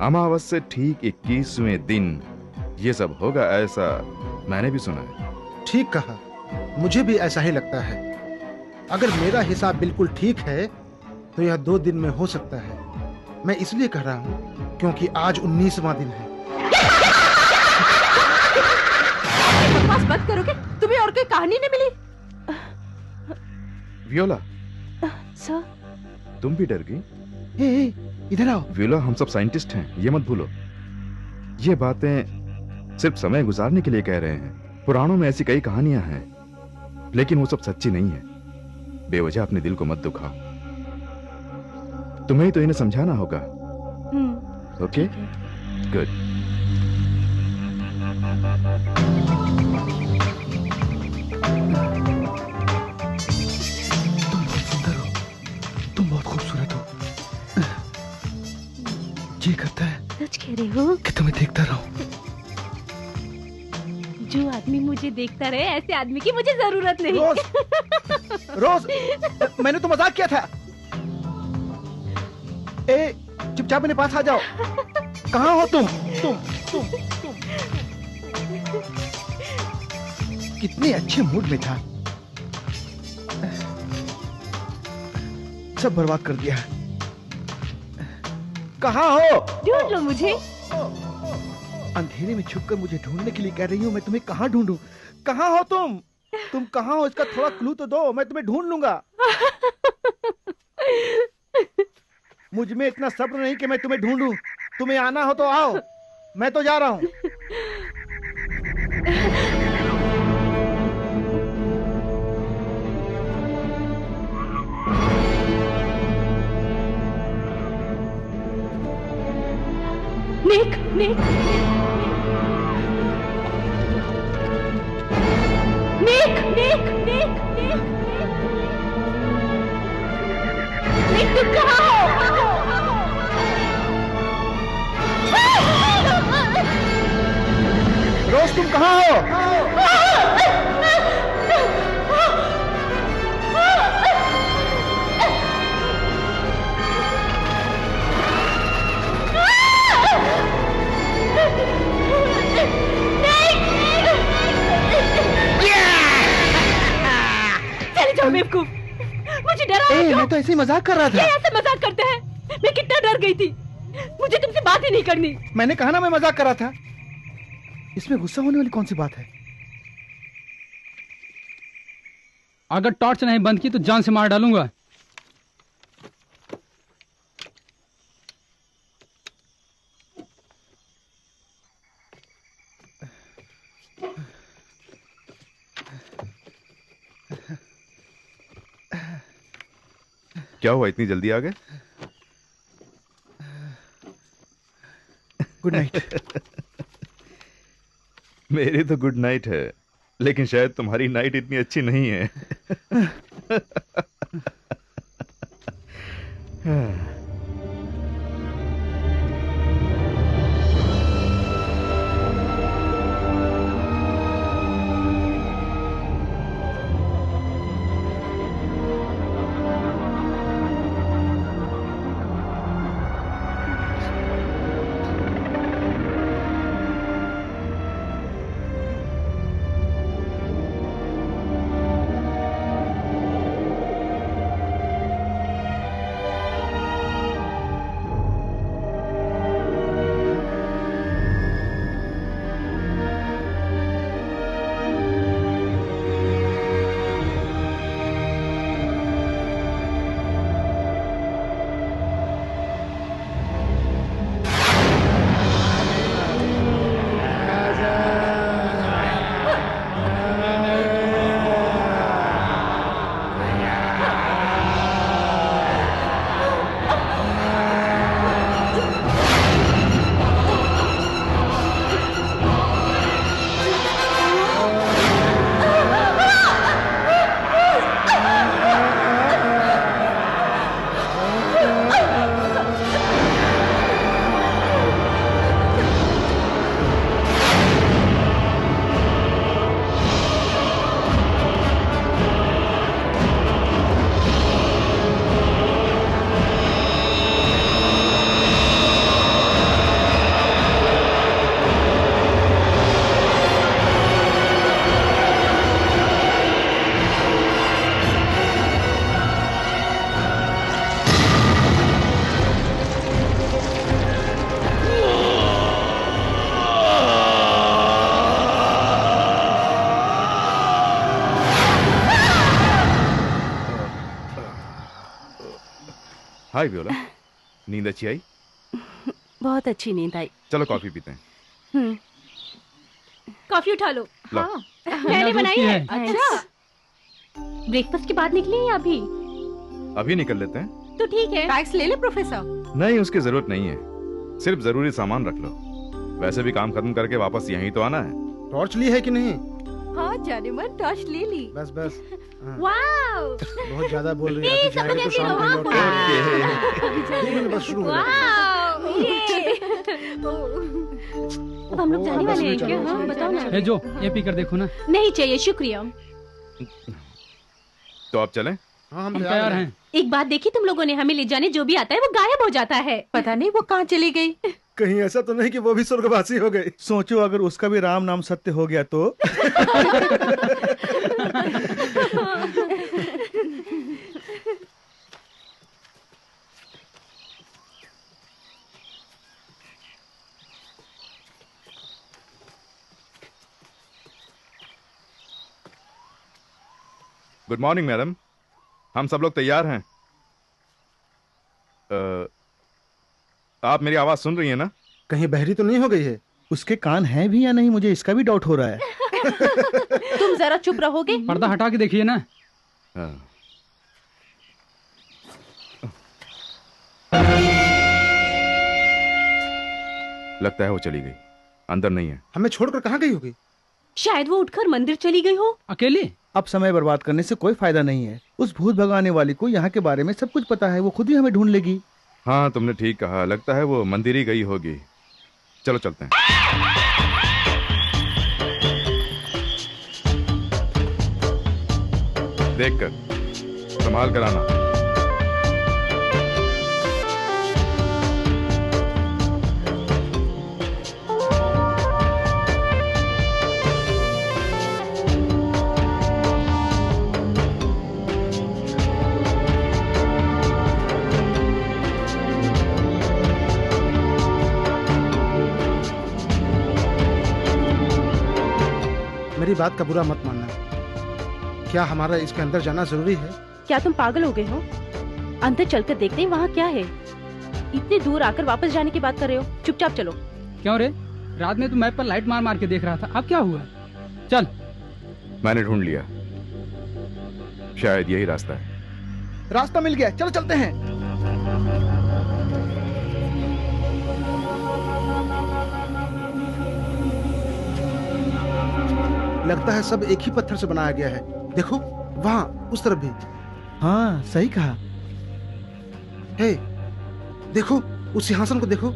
अमावस से ठीक 21वें दिन ये सब होगा, ऐसा मैंने भी सुना है। ठीक कहा, मुझे भी ऐसा ही लगता है। अगर मेरा हिसाब बिल्कुल ठीक है तो यह 2 दिन में हो सकता है। मैं इसलिए कह रहा हूँ क्योंकि आज 19वां दिन है। बकवास मत करोगे? तुम्हें और कोई कहानी नहीं मिली? वियोला, सर, तुम भी डर गई? इधर आओ। वियोला, हम सब साइंटिस्ट हैं, ये मत भूलो। ये बातें सिर्फ समय गुजारने के लिए कह रहे हैं। पुराणों में ऐसी कई कहानियां हैं, लेकिन वो सब सच्ची नहीं है। बेवजह अपने दिल को मत दुखाओ। तुम्हें ही तो इन्हें समझाना होगा। Okay, good. तुम बहुत खूबसूरत हो। जी करता है सच कह रहे हो कि तुम्हें देखता रहूं। जो आदमी मुझे देखता रहे, ऐसे आदमी की मुझे जरूरत नहीं। रोज, मैंने तो मजाक किया था। ए, चुपचाप मेरे पास आ जाओ। कहाँ हो तुम? कितने अच्छे मूड में था, सब बर्बाद कर दिया। कहाँ हो? ढूंढ लो मुझे। अंधेरे में छुपकर मुझे ढूंढने के लिए कह रही हो। मैं तुम्हें कहाँ ढूंढूं? कहाँ हो तुम? तुम कहाँ हो? इसका थोड़ा क्लू तो दो, मैं तुम्हें ढूंढ लूंगा। मुझ में इतना सब्र नहीं कि मैं तुम्हें ढूंढूं। तुम्हें आना हो तो आओ, मैं तो जा रहा हूं। निक, निक, निक, निक, निक, निक, निक, तुम कहाँ हो? रोज, तुम कहाँ हो? चले जाओ बेवकूफ, मुझे डरा। मैं तो ऐसे ही मजाक कर रहा था। ये ऐसे मजाक करते हैं? मैं कितना डर गई थी। मुझे तुमसे बात ही नहीं करनी। मैंने कहा ना मैं मजाक कर रहा था। इसमें गुस्सा होने वाली कौन सी बात है? अगर टॉर्च नहीं बंद की तो जान से मार डालूंगा। क्या हुआ, इतनी जल्दी आ गए? Good night. मेरी तो गुड नाइट है, लेकिन शायद तुम्हारी नाइट इतनी अच्छी नहीं है। हाय वियोला, नींद अच्छी आई? बहुत अच्छी नींद आई। चलो कॉफी पीते हैं। कॉफी उठा लो। लो। हाँ मैंने बनाई है। अच्छा, ब्रेकफास्ट के बाद निकली या अभी? अभी निकल लेते हैं। तो ठीक है। बैग्स ले ले प्रोफेसर। नहीं, उसकी जरूरत नहीं है, सिर्फ जरूरी सामान रख लो। वैसे भी काम खत्म करके वापस यहीं तो आना है। टॉर्च ली है कि नहीं? हाँ जाने मन, टॉर्च ले ली। बस बस। हाँ। वाओ, बहुत ज्यादा बोल रही है। अभी सब जाएंगे तो शाम को लौट आएंगे। बस शुरू हो गया। अब हम लोग जाने वाले हैं क्या? हाँ बताओ ना। ए जो, ये पी कर देखो ना। नहीं चाहिए, शुक्रिया। तो आप चलें? हाँ हम तैयार हैं। एक बात देखी तुम लोगों ने, हमें ले जाने जो भी आता है वो गायब हो जाता है। पता नहीं वो कहाँ चली गई। कहीं ऐसा तो नहीं कि वो भी स्वर्गवासी हो गई? सोचो अगर उसका भी राम नाम सत्य हो गया तो। गुड मॉर्निंग मैडम, हम सब लोग तैयार हैं। आप मेरी आवाज सुन रही हैं ना? कहीं बहरी तो नहीं हो गई है? उसके कान हैं भी या नहीं, मुझे इसका भी डाउट हो रहा है। तुम जरा चुप रहोगे? पर्दा हटा के देखिए ना। लगता है वो चली गई, अंदर नहीं है। हमें छोड़कर कहाँ गई होगी? शायद वो उठकर मंदिर चली गई हो। अकेली? अब समय बर्बाद करने से कोई फायदा नहीं है। उस भूत भगाने वाली को यहाँ के बारे में सब कुछ पता है, वो खुद ही हमें ढूंढ लेगी। हाँ तुमने ठीक कहा, लगता है वो मंदिर ही गई होगी। चलो चलते हैं। देखकर संभाल कर आना। मेरी बात का बुरा मत मानना। क्या हमारा इसके अंदर जाना जरूरी है? क्या तुम पागल हो गए हो? अंदर चलकर देखते हैं वहाँ क्या है। इतनी दूर आकर वापस जाने की बात कर रहे हो? चुपचाप चलो। क्यों रे, रात में तू मैप पर लाइट मार मार के देख रहा था, अब क्या हुआ? चल। मैंने ढूंढ लिया, शायद यही रास्ता है। रास्ता मिल गया, चलो चलते हैं। लगता है सब एक ही पत्थर से बनाया गया है। देखो वहाँ उस तरफ भी। हाँ सही कहा। हे, देखो उस सिंहासन को देखो।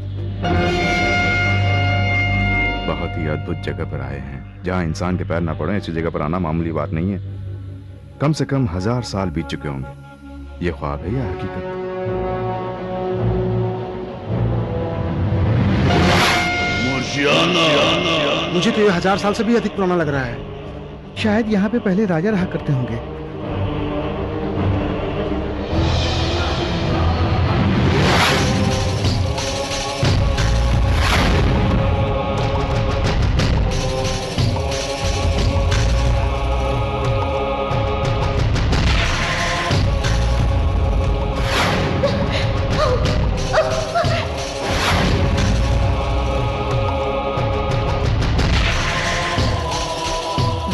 बहुत ही अद्भुत जगह पर आए हैं, जहाँ इंसान के पैर ना पड़े। ऐसी जगह पर आना मामूली बात नहीं है। कम से कम 1000 साल बीत चुके होंगे। ये ख्वाब है या हकीकत? मुझे तो ये 1000 साल से भी अधिक पुराना लग रहा है। शायद यहाँ पे पहले राजा रहा करते होंगे।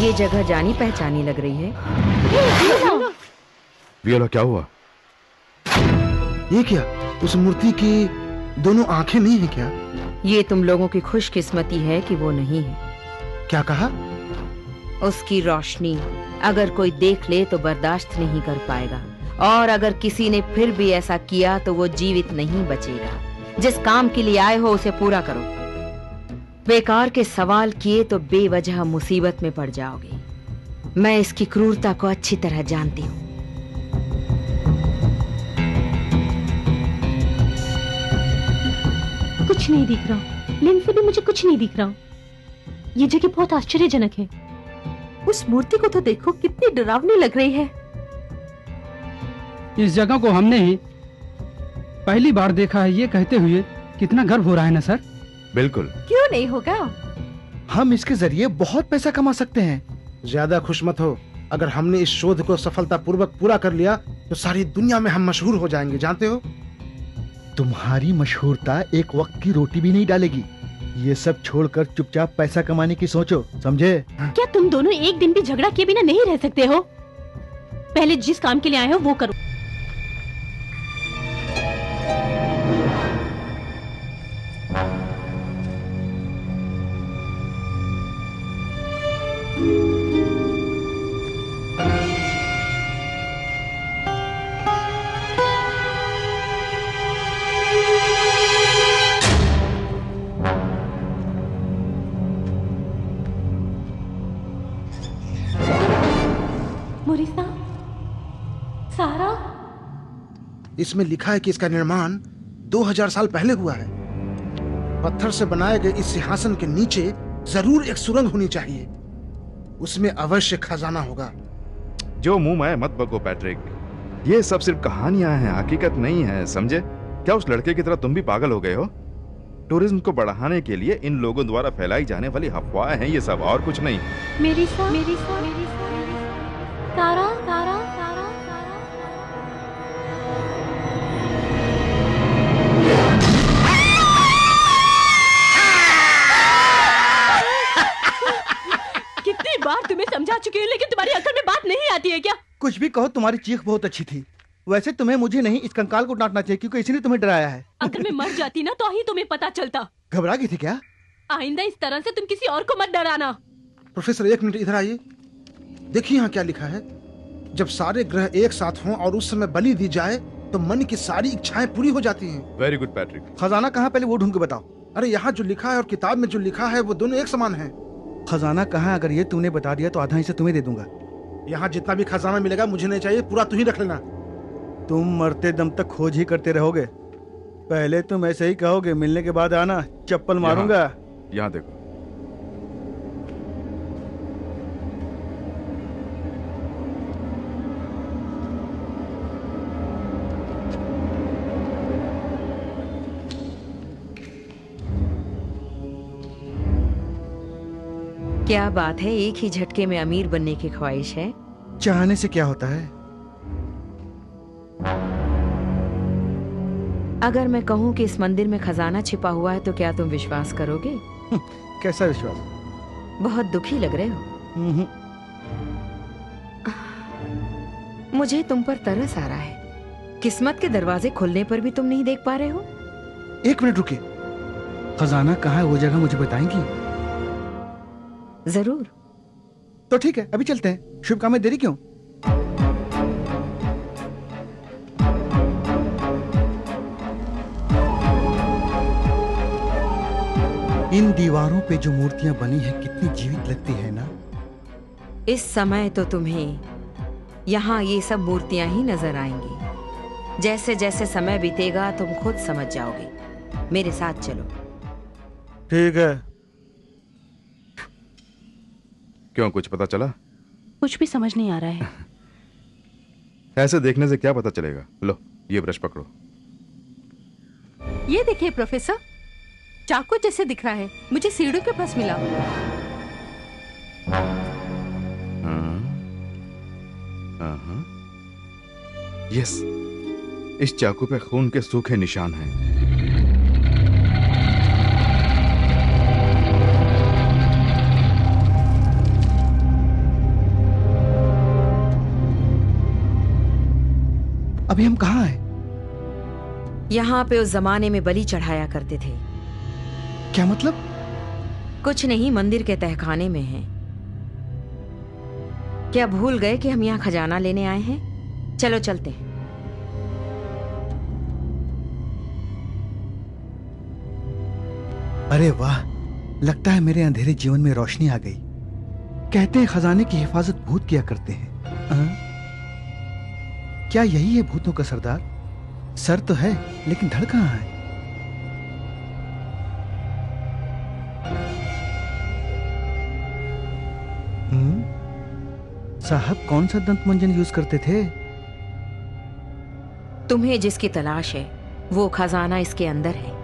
ये जगह जानी पहचानी लग रही है। वियोला क्या हुआ? ये क्या, उस मूर्ति की दोनों आंखें नहीं है क्या? ये तुम लोगों की खुशकिस्मती है कि वो नहीं है। क्या कहा? उसकी रोशनी अगर कोई देख ले तो बर्दाश्त नहीं कर पाएगा, और अगर किसी ने फिर भी ऐसा किया तो वो जीवित नहीं बचेगा। जिस काम के लिए आए हो उसे पूरा करो। बेकार के सवाल किए तो बेवजह मुसीबत में पड़ जाओगे। मैं इसकी क्रूरता को अच्छी तरह जानती हूँ। कुछ नहीं दिख रहा, लेंस से भी मुझे कुछ नहीं दिख रहा। ये जगह बहुत आश्चर्यजनक है। उस मूर्ति को तो देखो, कितनी डरावनी लग रही है। इस जगह को हमने ही पहली बार देखा है। ये कहते हुए कितना गर्व हो रहा है ना सर? बिल्कुल। क्यों नहीं होगा? हम इसके जरिए बहुत पैसा कमा सकते हैं। ज्यादा खुश मत हो। अगर हमने इस शोध को सफलतापूर्वक पूरा कर लिया तो सारी दुनिया में हम मशहूर हो जाएंगे, जानते हो? तुम्हारी मशहूरता एक वक्त की रोटी भी नहीं डालेगी। ये सब छोड़कर चुपचाप पैसा कमाने की सोचो, समझे? क्या तुम दोनों एक दिन भी झगड़ा किए बिना नहीं रह सकते हो? पहले जिस काम के लिए आए हो वो करो। इसमें लिखा है कि इसका निर्माण 2000 साल पहले हुआ है। पत्थर से बनाए गए इस सिंहासन के नीचे जरूर एक सुरंग होनी चाहिए, उसमें अवश्य खजाना होगा। जो मुंह में मत बको पैट्रिक, ये सब सिर्फ कहानियां हैं, हकीकत नहीं है, समझे? क्या उस लड़के की तरह तुम भी पागल हो गए हो? टूरिज्म को बढ़ाने के लिए इन लोगों द्वारा फैलाई जाने वाली अफवाहें हैं ये सब, और कुछ नहीं। मेरी तारा तारा कितनी बार तुम्हें समझा चुकी हूँ, लेकिन तुम्हारी अकल में बात नहीं आती है क्या? कुछ भी कहो, तुम्हारी चीख बहुत अच्छी थी। वैसे तुम्हें मुझे नहीं, इस कंकाल को डांटना चाहिए, क्योंकि इसी ने तुम्हें डराया है। अगर मैं मर जाती ना तो ही तुम्हें पता चलता। घबरा गई थी क्या? आइंदा इस तरह से तुम किसी और को मत डराना। प्रोफेसर एक मिनट इधर आइए, देखिए यहाँ क्या लिखा है। जब सारे ग्रह एक साथ हों और उस समय बलि दी जाए तो मन की सारी इच्छाएं पूरी हो जाती हैं। Very good Patrick. खजाना कहाँ, पहले वो ढूंढ के बताओ। अरे यहाँ जो लिखा है और किताब में जो लिखा है वो दोनों एक समान है। खजाना कहाँ? अगर ये तूने बता दिया तो आधा हिस्सा तुम्हें दे दूंगा। यहाँ जितना भी खजाना मिलेगा मुझे नहीं चाहिए, पूरा तू ही रख लेना। तुम मरते दम तक खोज ही करते रहोगे। पहले तुम ऐसे ही कहोगे, मिलने के बाद आना, चप्पल मारूंगा। यहाँ देखो। क्या बात है, एक ही झटके में अमीर बनने की ख्वाहिश है? चाहने से क्या होता है? अगर मैं कहूं कि इस मंदिर में खजाना छिपा हुआ है तो क्या तुम विश्वास करोगे? कैसा विश्वास? बहुत दुखी लग रहे हो। मुझे तुम पर तरस आ रहा है। किस्मत के दरवाजे खुलने पर भी तुम नहीं देख पा रहे हो। एक मिनट रुकिए, खजाना कहाँ है वो जगह मुझे बताएंगी? जरूर। तो ठीक है, अभी चलते हैं। शुभ काम में देरी क्यों? इन दीवारों पे जो मूर्तियां बनी हैं कितनी जीवित लगती है ना। इस समय तो तुम्हें यहाँ ये सब मूर्तियां ही नजर आएंगी। जैसे जैसे समय बीतेगा तुम खुद समझ जाओगे। मेरे साथ चलो। ठीक है। क्यों, कुछ पता चला? कुछ भी समझ नहीं आ रहा है। ऐसे देखने से क्या पता चलेगा? लो ये ब्रश पकड़ो। ये देखिए प्रोफेसर, चाकू जैसे दिख रहा है, मुझे सीढ़ी के पास मिला। यस, इस चाकू पे खून के सूखे निशान हैं। अभी हम कहाँ हैं? यहाँ पे उस जमाने में बलि चढ़ाया करते थे। क्या मतलब? कुछ नहीं, मंदिर के तहखाने में है। क्या भूल गए कि हम यहाँ खजाना लेने आए हैं? चलो चलते हैं। अरे वाह, लगता है मेरे अंधेरे जीवन में रोशनी आ गई। कहते हैं खजाने की हिफाजत भूत किया करते हैं। क्या यही है भूतों का सरदार? सर तो है लेकिन धड़ कहाँ है? साहब कौन सा दंत मंजन यूज करते थे? तुम्हें जिसकी तलाश है वो खजाना इसके अंदर है।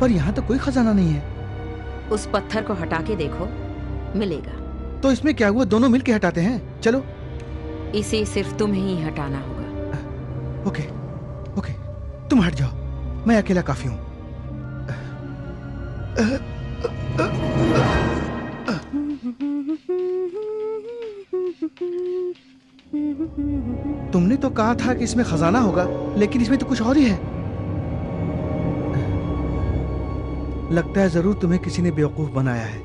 पर यहाँ तो कोई खजाना नहीं है। उस पत्थर को हटा के देखो, मिलेगा। तो इसमें क्या हुआ, दोनों मिलके हटाते हैं। चलो। इसे सिर्फ तुम्हें ही हटाना होगा। ओके ओके, तुम हट जाओ, मैं अकेला काफी हूँ। तुमने तो कहा था कि इसमें खजाना होगा, लेकिन इसमें तो कुछ और ही है। लगता है जरूर तुम्हें किसी ने बेवकूफ बनाया है।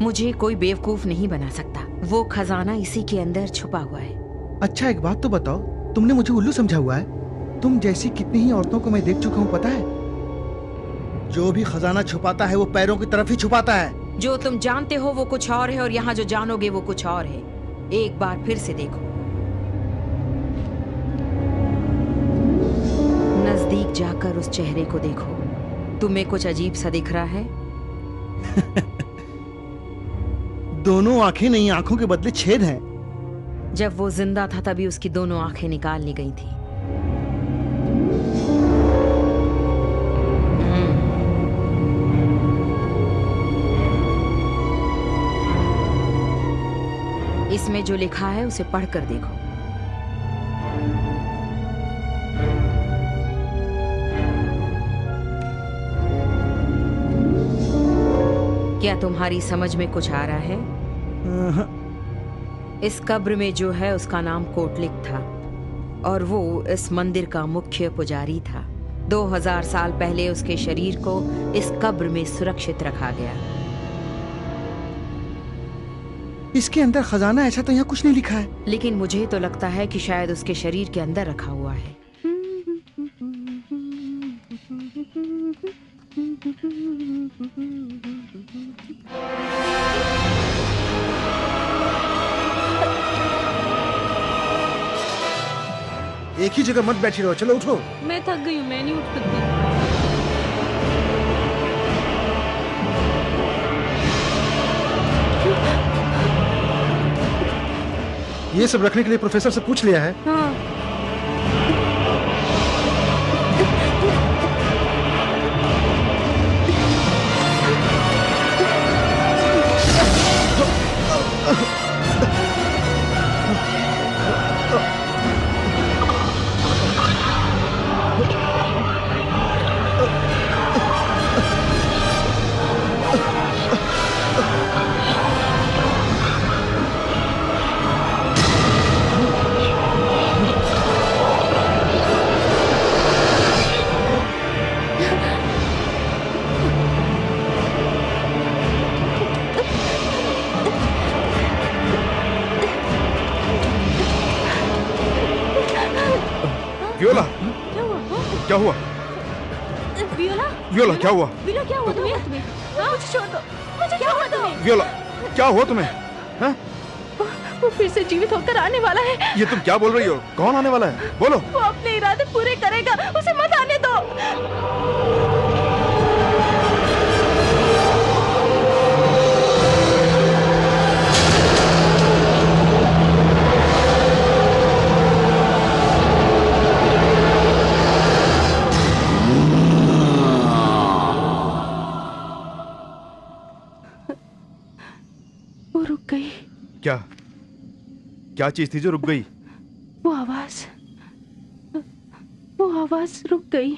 मुझे कोई बेवकूफ नहीं बना सकता। वो खजाना इसी के अंदर छुपा हुआ है। अच्छा एक बात तो बताओ, तुमने मुझे उल्लू समझा हुआ है? तुम जैसी कितनी ही औरतों को मैं देख चुका हूँ, पता है? जो भी खजाना छुपाता है वो पैरों की तरफ ही छुपाता है। जो तुम जानते हो वो कुछ और है और यहाँ जो जानोगे वो कुछ और है। एक बार फिर से देखो, नजदीक जाकर उस चेहरे को देखो। तुम्हें कुछ अजीब सा दिख रहा है? दोनों आंखें नहीं, आंखों के बदले छेद हैं। जब वो जिंदा था तभी उसकी दोनों आंखें निकाल ली गई थी। इसमें जो लिखा है उसे पढ़कर देखो। क्या तुम्हारी समझ में कुछ आ रहा है? इस कब्र में जो है उसका नाम कोटलिक था और वो इस मंदिर का मुख्य पुजारी था। 2000 साल पहले उसके शरीर को इस कब्र में सुरक्षित रखा गया। इसके अंदर खजाना, ऐसा तो यहाँ कुछ नहीं लिखा है। लेकिन मुझे तो लगता है कि शायद उसके शरीर के अंदर रखा हुआ है। एक ही जगह मत बैठी रहो, चलो उठो। मैं थक गई हूँ, मैं नहीं उठ सकती। ये सब रखने के लिए प्रोफेसर से पूछ लिया है? हाँ। वियोला, क्या हुआ? वियोला, वियोला क्या हुआ? वियोला क्या हुआ तुम्हें? हाँ? मुझे छोड़ दो। मुझे क्या हुआ तुम्हें? वियोला क्या हुआ तुम्हें? हाँ? वो फिर से जीवित होकर आने वाला है। ये तुम क्या बोल रही हो? कौन आने वाला है? बोलो। वो अपने इरादे पूरे करेगा, उसे मत आने दो। वो रुक गई। क्या? क्या चीज थी जो रुक गई? वो आवाज रुक गई।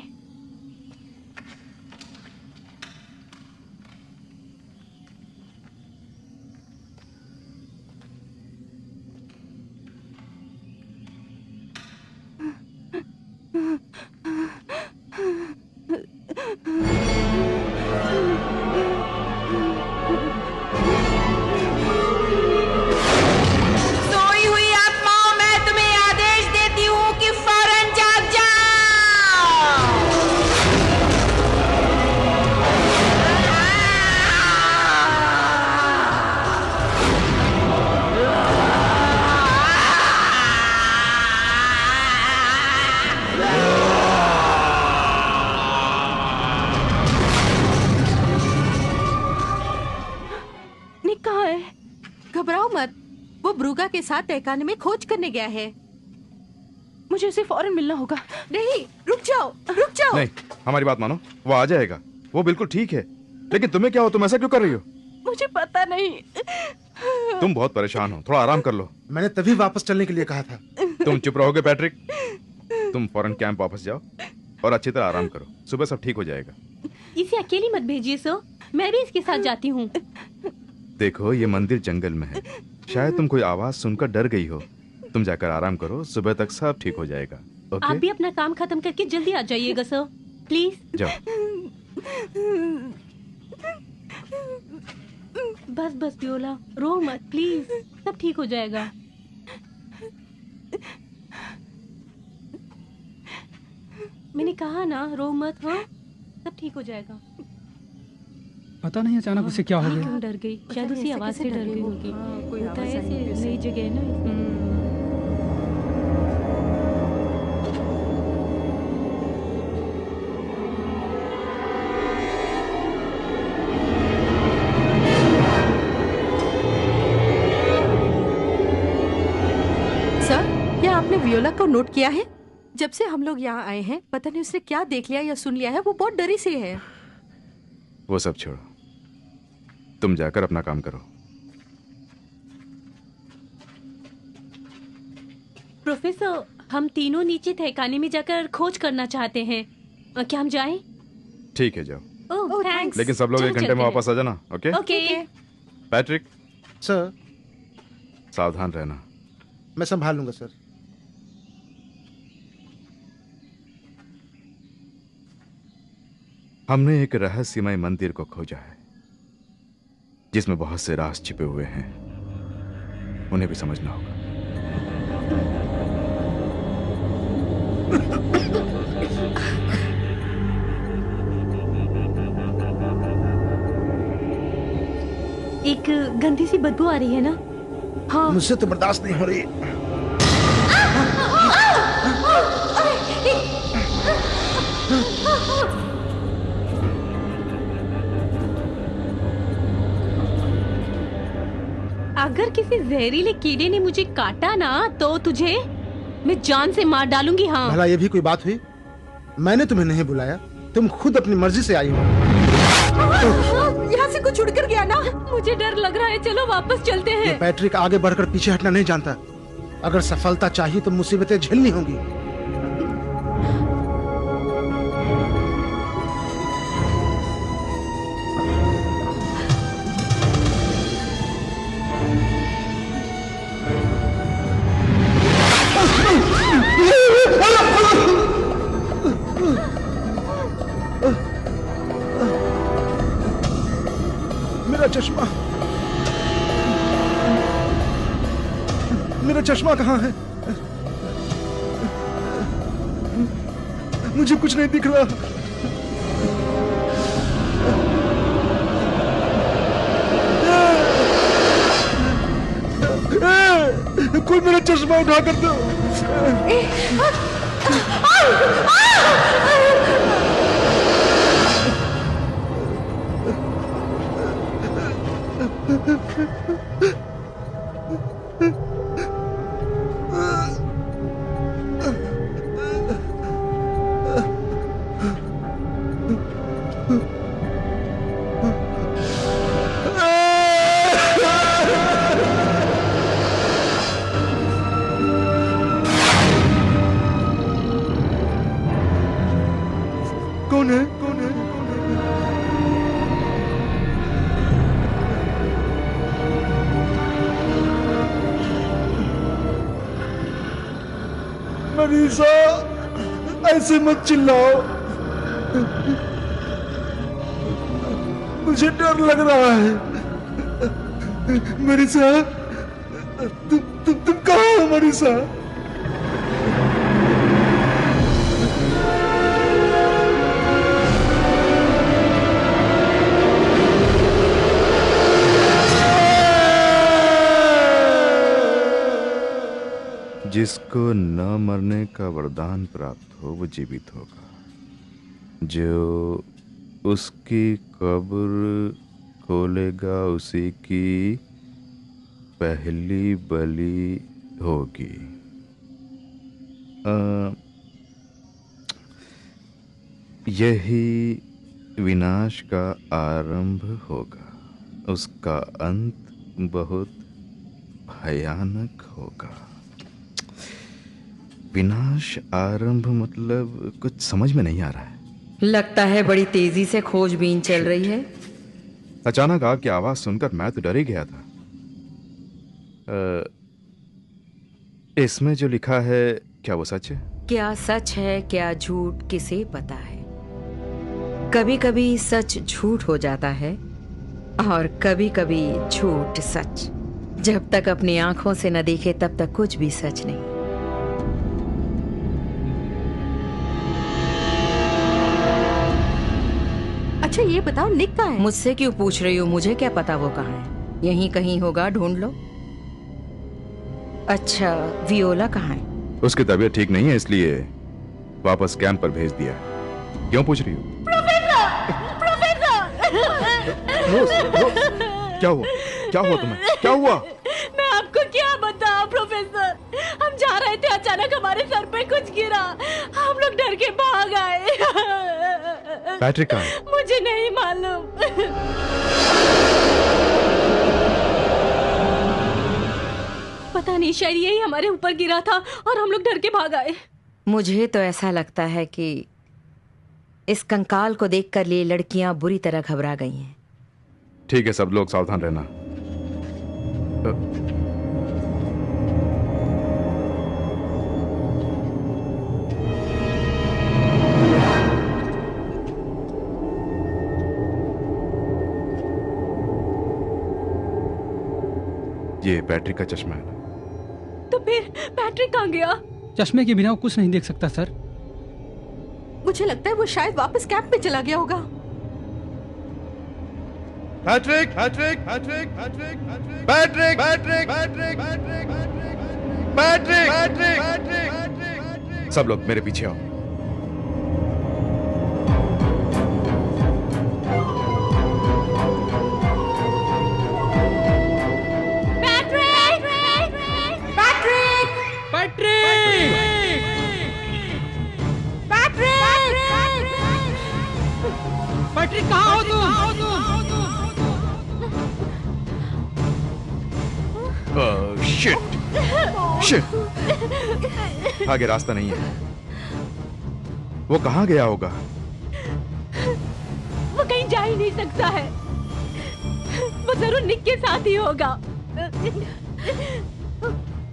सोई हुई आत्माओं, मैं तुम्हें आदेश देती हूँ कि फौरन जाग जाओ। निक कहाँ है? घबराओ मत, वो ब्रूगा के साथ तहखाने में खोज करने गया है। मुझे उसे फौरन मिलना होगा। नहीं, रुक जाओ, रुक जाओ। नहीं, हमारी बात मानो, वो आ जाएगा। वो बिल्कुल ठीक है, लेकिन तुम्हें क्या हो, तुम ऐसा क्यों कर रही हो? मुझे पता नहीं। तुम बहुत परेशान हो, थोड़ा आराम कर लो। मैंने तभी वापस चलने के लिए कहा था। तुम चुप रहोगे पैट्रिक? तुम फौरन कैंप वापस जाओ और अच्छी तरह आराम करो, सुबह सब ठीक हो जाएगा। इसे अकेली मत भेजिए सर, मैं भी इसके साथ जाती हूँ। देखो ये मंदिर जंगल में है, शायद तुम कोई आवाज सुनकर डर गई हो। तुम जाकर आराम करो, सुबह तक सब ठीक हो जाएगा। ओके? आप भी अपना काम खत्म करके जल्दी आ जाइएगा सर, प्लीज। जाओ। बस बस वियोला, रो मत प्लीज, सब ठीक हो जाएगा। मैंने कहा ना, रो मत। हाँ, सब ठीक हो जाएगा। पता नहीं अचानक उसे क्या हो गया। क्यों डर गई? शायद उसी आवाज से डर गई होगी। कोई होता है ऐसे, नई जगह है ना। सर, क्या आपने वियोला को नोट किया है? जब से हम लोग यहाँ आए हैं, पता नहीं उसने क्या देख लिया या सुन लिया है, वो बहुत डरी सी है। वो सब छोड़ो, तुम जाकर अपना काम करो। प्रोफेसर, हम तीनों नीचे तहखाने में जाकर खोज करना चाहते हैं। क्या हम जाएं? ठीक है, जाओ। ओह थैंक्स। लेकिन सब लोग 1 घंटे में वापस आ जाना। ओके? ओके। पैट्रिक सर, सावधान रहना। मैं संभाल लूंगा सर। हमने एक रहस्यमय मंदिर को खोजा है जिसमें बहुत से राज छिपे हुए हैं, उन्हें भी समझना होगा। एक गंदी सी बदबू आ रही है ना? हाँ। मुझसे तो बर्दाश्त नहीं हो रही। अगर किसी जहरीले कीड़े ने मुझे काटा ना, तो तुझे मैं जान से मार डालूंगी। हाँ। भला ये भी कोई बात हुई? मैंने तुम्हें नहीं बुलाया, तुम खुद अपनी मर्जी से आई हो। यहाँ से कुछ उड़कर गया ना? मुझे डर लग रहा है, चलो वापस चलते हैं। पैट्रिक आगे बढ़कर पीछे हटना नहीं जानता। अगर सफलता चाहिए तो मुसीबतें झेलनी होंगी। मेरा चश्मा, मेरा चश्मा कहाँ है? मुझे कुछ नहीं दिख रहा। कोई मेरा चश्मा उठा कर दो। कौन है? कौन है? मनीषा, ऐसे मत चिल्लाओ, मुझे डर लग रहा है। मनीषा, तुम कहाँ हो मनीषा? जिसको न मरने का वरदान प्राप्त हो वो जीवित होगा, जो उसकी कब्र खोलेगा उसी की पहली बलि होगी। यही विनाश का आरंभ होगा, उसका अंत बहुत भयानक होगा। विनाश आरंभ मतलब कुछ समझ में नहीं आ रहा है। लगता है बड़ी तेजी से खोजबीन चल रही है। अचानक आपकी आवाज सुनकर मैं तो डर ही गया था। इसमें जो लिखा है क्या वो सच है? क्या सच है क्या झूठ किसे पता है। कभी कभी सच झूठ हो जाता है और कभी कभी झूठ सच। जब तक अपनी आंखों से न देखे तब तक कुछ भी सच नहीं। अच्छा ये बताओ निक कहाँ है? मुझसे क्यों पूछ रही हो? मुझे क्या पता वो कहाँ है। यहीं कहीं होगा, ढूंढ लो। अच्छा वियोला कहाँ है? उसकी तबीयत ठीक नहीं है इसलिए वापस कैंप पर भेज दिया। क्यों पूछ रही हो? क्या हुआ? क्या हुआ तुम्हें? क्या हुआ? मैं आपको क्या बताऊं प्रोफेसर। हम जा रहे थे, अचानक हमारे सर पे कुछ गिरा, हम लोग डर के भाग आए। पैट्रिक कहाँ है? मुझे नहीं मालूम। पता नहीं, शायद यही हमारे ऊपर गिरा था और हम लोग डर के भाग आए। मुझे तो ऐसा लगता है कि इस कंकाल को देखकर ये लड़कियां बुरी तरह घबरा गई हैं। ठीक है, सब लोग सावधान रहना। ये पैट्रिक का चश्मा है ना? तो फिर पैट्रिक कहाँ गया? चश्मे के बिना वो कुछ नहीं देख सकता सर। मुझे लगता है वो शायद वापस कैंप में चला गया होगा। Patrick, Patrick, Patrick, Patrick, Patrick, Patrick, Patrick, Patrick, Patrick, Patrick. सब लोग मेरे पीछे आओ। पैट्रिक कहाँ हो तुम? Shit, shit. आगे रास्ता नहीं है। वो कहाँ गया होगा? वो कहीं जा ही नहीं सकता है। वो जरूर निक के साथ ही होगा।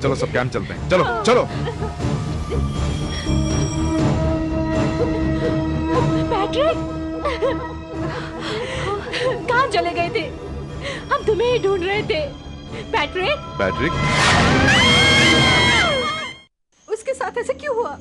चलो सब कैंप चलते हैं। चलो चलो। पैट्रिक कहाँ चले गए थे? हम तुम्हें ही ढूंढ रहे थे। पैट्रिक, पैट्रिक, उसके साथ ऐसे क्यों हुआ?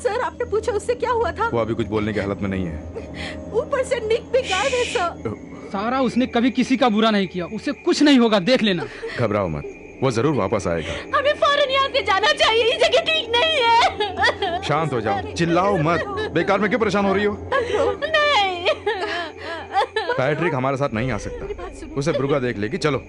सर आपने पूछा उससे क्या हुआ था? वो अभी कुछ बोलने की हालत में नहीं है। ऊपर से निक भी गायब है सर। सारा उसने कभी किसी का बुरा नहीं किया, उसे कुछ नहीं होगा, देख लेना। घबराओ मत, वो जरूर वापस आएगा। हमें फौरन यहाँ से जाना चाहिए, ये जगह ठीक नहीं है। शांत हो जाओ, चिल्लाओ मत। बेकार में क्यों परेशान हो रही हो? नहीं। पैट्रिक हमारे साथ नहीं आ सकता, उसे ब्रुगा देख लेगी। चलो।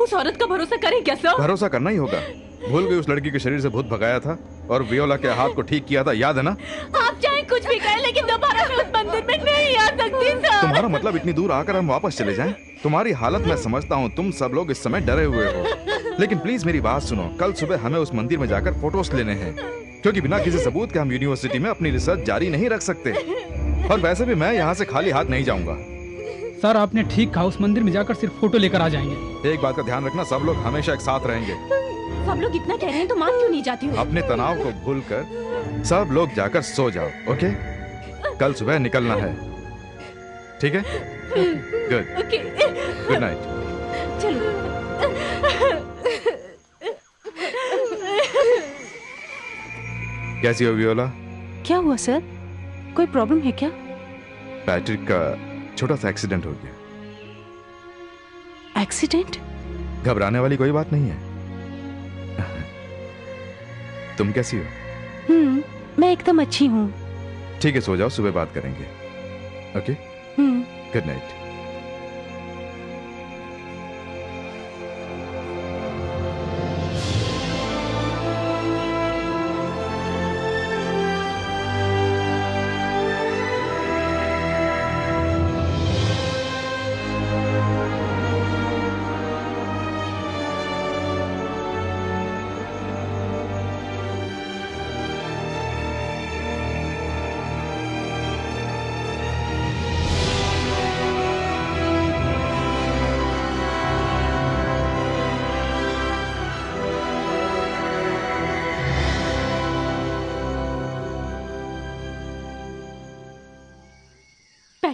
उस औरत का भरोसा करें क्या सर? भरोसा करना ही होगा। भूल गई उस लड़की के शरीर से भूत भगाया था और वियोला के हाथ को ठीक किया था, याद है ना? आप चाहे कुछ भी कहें लेकिन दोबारा मैं उस मंदिर में नहीं आ सकती सर। तुम्हारा मतलब इतनी दूर आकर हम वापस चले जाएं? तुम्हारी हालत मैं समझता हूँ, तुम सब लोग इस समय डरे हुए हो, लेकिन प्लीज मेरी बात सुनो। कल सुबह हमें उस मंदिर में जाकर फोटोज लेने हैं, क्योंकि बिना किसी सबूत के हम यूनिवर्सिटी में अपनी रिसर्च जारी नहीं रख सकते। और वैसे भी मैं यहाँ से खाली हाथ नहीं जाऊंगा। सर आपने ठीक कहा, उस मंदिर में जाकर सिर्फ फोटो लेकर आ जाएंगे। एक बात का ध्यान रखना, सब लोग हमेशा एक साथ रहेंगे। सब लोग इतना कह रहे हैं तो मान क्यों नहीं जाती हूँ? अपने तनाव को भूलकर सब लोग जाकर सो जाओ, ओके? कल सुबह निकलना है, ठीक है? गुड। ओके। Good night. चलो। कैसी हो वियोला? क्या हुआ सर? कोई प्रॉब्लम है क्या? पैट्रिक का छोटा सा एक्सीडेंट हो गया। एक्सीडेंट? घबराने वाली कोई बात नहीं है। तुम कैसी हो? मैं एकदम अच्छी हूँ। ठीक है, सो जाओ, सुबह बात करेंगे, ओके? Good night.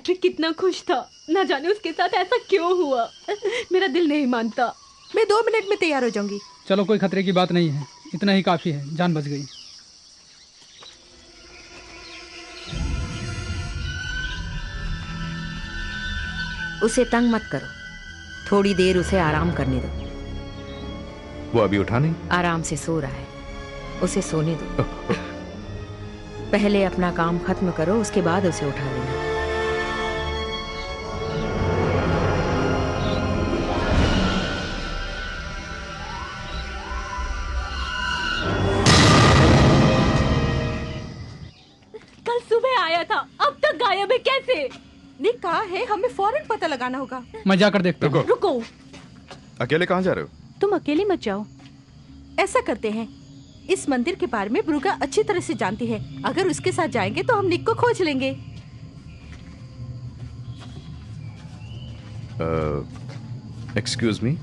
पैट्रिक कितना खुश था, ना जाने उसके साथ ऐसा क्यों हुआ। मेरा दिल नहीं मानता। मैं 2 मिनट में तैयार हो जाऊंगी। चलो, कोई खतरे की बात नहीं है, इतना ही काफी है, जान बच गई। उसे तंग मत करो, थोड़ी देर उसे आराम करने दो। वो अभी उठा नहीं? आराम से सो रहा है, उसे सोने दो। पहले अपना काम खत्म करो, उसके बाद उसे उठा लेना। कल सुबह आया था, अब तक गायब है कैसे? निक कहाँ है? हमें फौरन पता लगाना होगा। मैं जाकर देखता हूँ। रुको। अकेले कहाँ जा रहे हो? तुम अकेले मत जाओ। ऐसा करते हैं, इस मंदिर के बारे में ब्रुगा अच्छी तरह से जानती है। अगर उसके साथ जाएंगे तो हम निक को खोज लेंगे। एक्सक्यूज मी,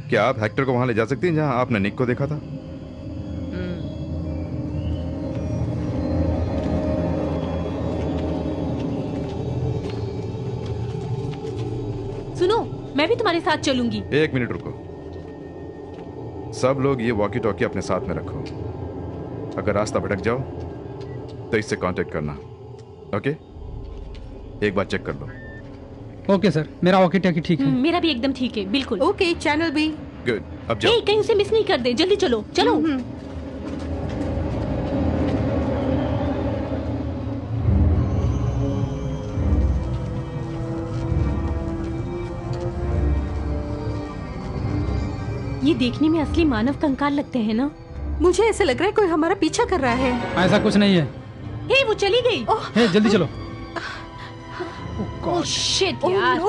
क्या आप हेक्टर को वहां ले जा सकती हैं जहां आपने निक को देखा था? सुनो, मैं भी तुम्हारे साथ चलूंगी। 1 मिनट रुको। सब लोग ये वॉकी टॉकी अपने साथ में रखो। अगर रास्ता भटक जाओ तो इससे कांटेक्ट करना, ओके? एक बार चेक कर लो। ओके सर, मेरा वॉकी टॉकी ठीक है। मेरा भी एकदम ठीक है, बिल्कुल। Okay, channel B. गुड, अब जाओ। कहीं उसे मिस नहीं कर दे, जल्दी चलो चलो। ये देखने में असली मानव कंकाल लगते हैं ना? मुझे ऐसा लग रहा है कोई हमारा पीछा कर रहा है। ऐसा कुछ नहीं है। हे, वो चली गई। हे, जल्दी चलो। ओह शिट यार।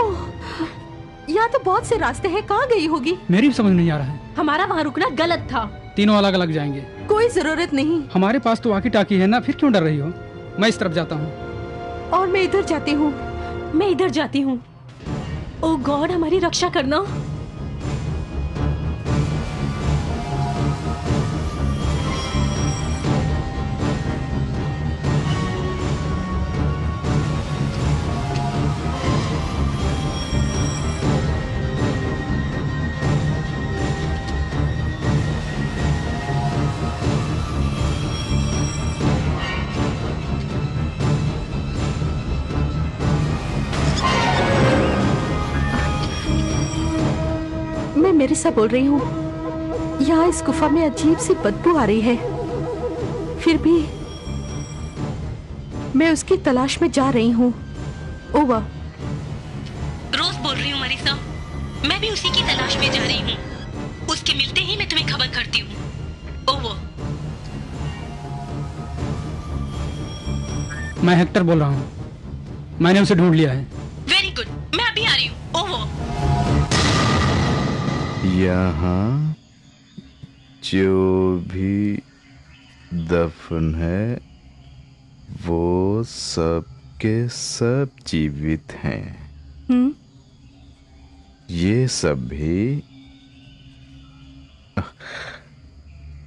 यहाँ तो बहुत से रास्ते हैं, कहाँ गई होगी? मेरी भी समझ नहीं आ रहा है। हमारा वहाँ रुकना गलत था। तीनों अलग अलग जाएंगे। कोई जरूरत नहीं। हमारे पास तो वॉकी टॉकी है ना, फिर क्यों डर रही हो? मैं इस तरफ जाता हूँ। और मैं इधर जाती हूँ। मैं इधर जाती हूँ। ओह गॉड, हमारी रक्षा करना। मैं मेरिसा बोल रही हूँ। यहाँ इस गुफा में अजीब सी बदबू आ रही है, फिर भी मैं उसकी तलाश में जा रही हूँ। ओवा। रोज बोल रही हूँ मरीसा, मैं भी उसी की तलाश में जा रही हूँ। उसके मिलते ही मैं तुम्हें खबर करती हूँ। ओवर। मैं हेक्टर बोल रहा हूँ, मैंने उसे ढूंढ लिया है। वेरी गुड, मैं अभी आ रही हूँ। ओवर। यहाँ जो भी दफन है वो सब के सब जीवित हैं। ये सब भी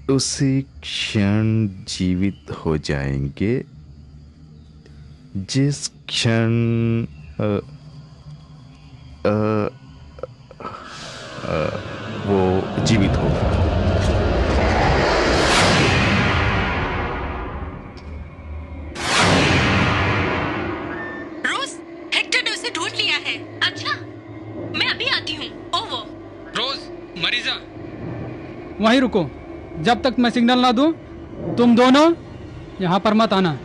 उसी क्षण जीवित हो जाएंगे जिस क्षण वो जीवित होगा। रोज, हेक्टर ने उसे ढूंढ लिया है। अच्छा, मैं अभी आती हूँ। ओवर। रोज, मरीजा, वहीं रुको। जब तक मैं सिग्नल ना दूं, तुम दोनों यहाँ पर मत आना।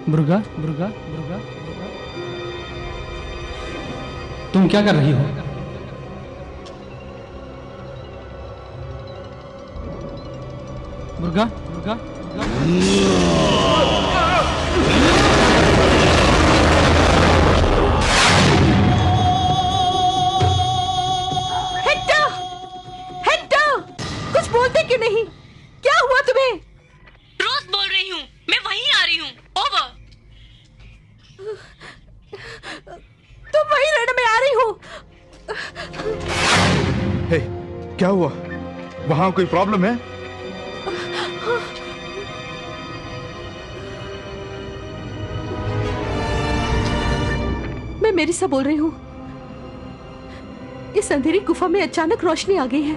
ब्रुगा, ब्रुगा, ब्रुगा, ब्रुगा, तुम क्या कर रही हो? ब्रुगा, ब्रुगा, हेक्टर! हेक्टर! कुछ बोलते क्यों नहीं? क्या हुआ तुम्हें? रोज बोल रही हूँ, मैं वहीं आ रही हूँ। ओवर। क्या हुआ? वहां कोई प्रॉब्लम है? मैं मेरिसा बोल रही हूँ। इस अंधेरी गुफा में अचानक रोशनी आ गई है।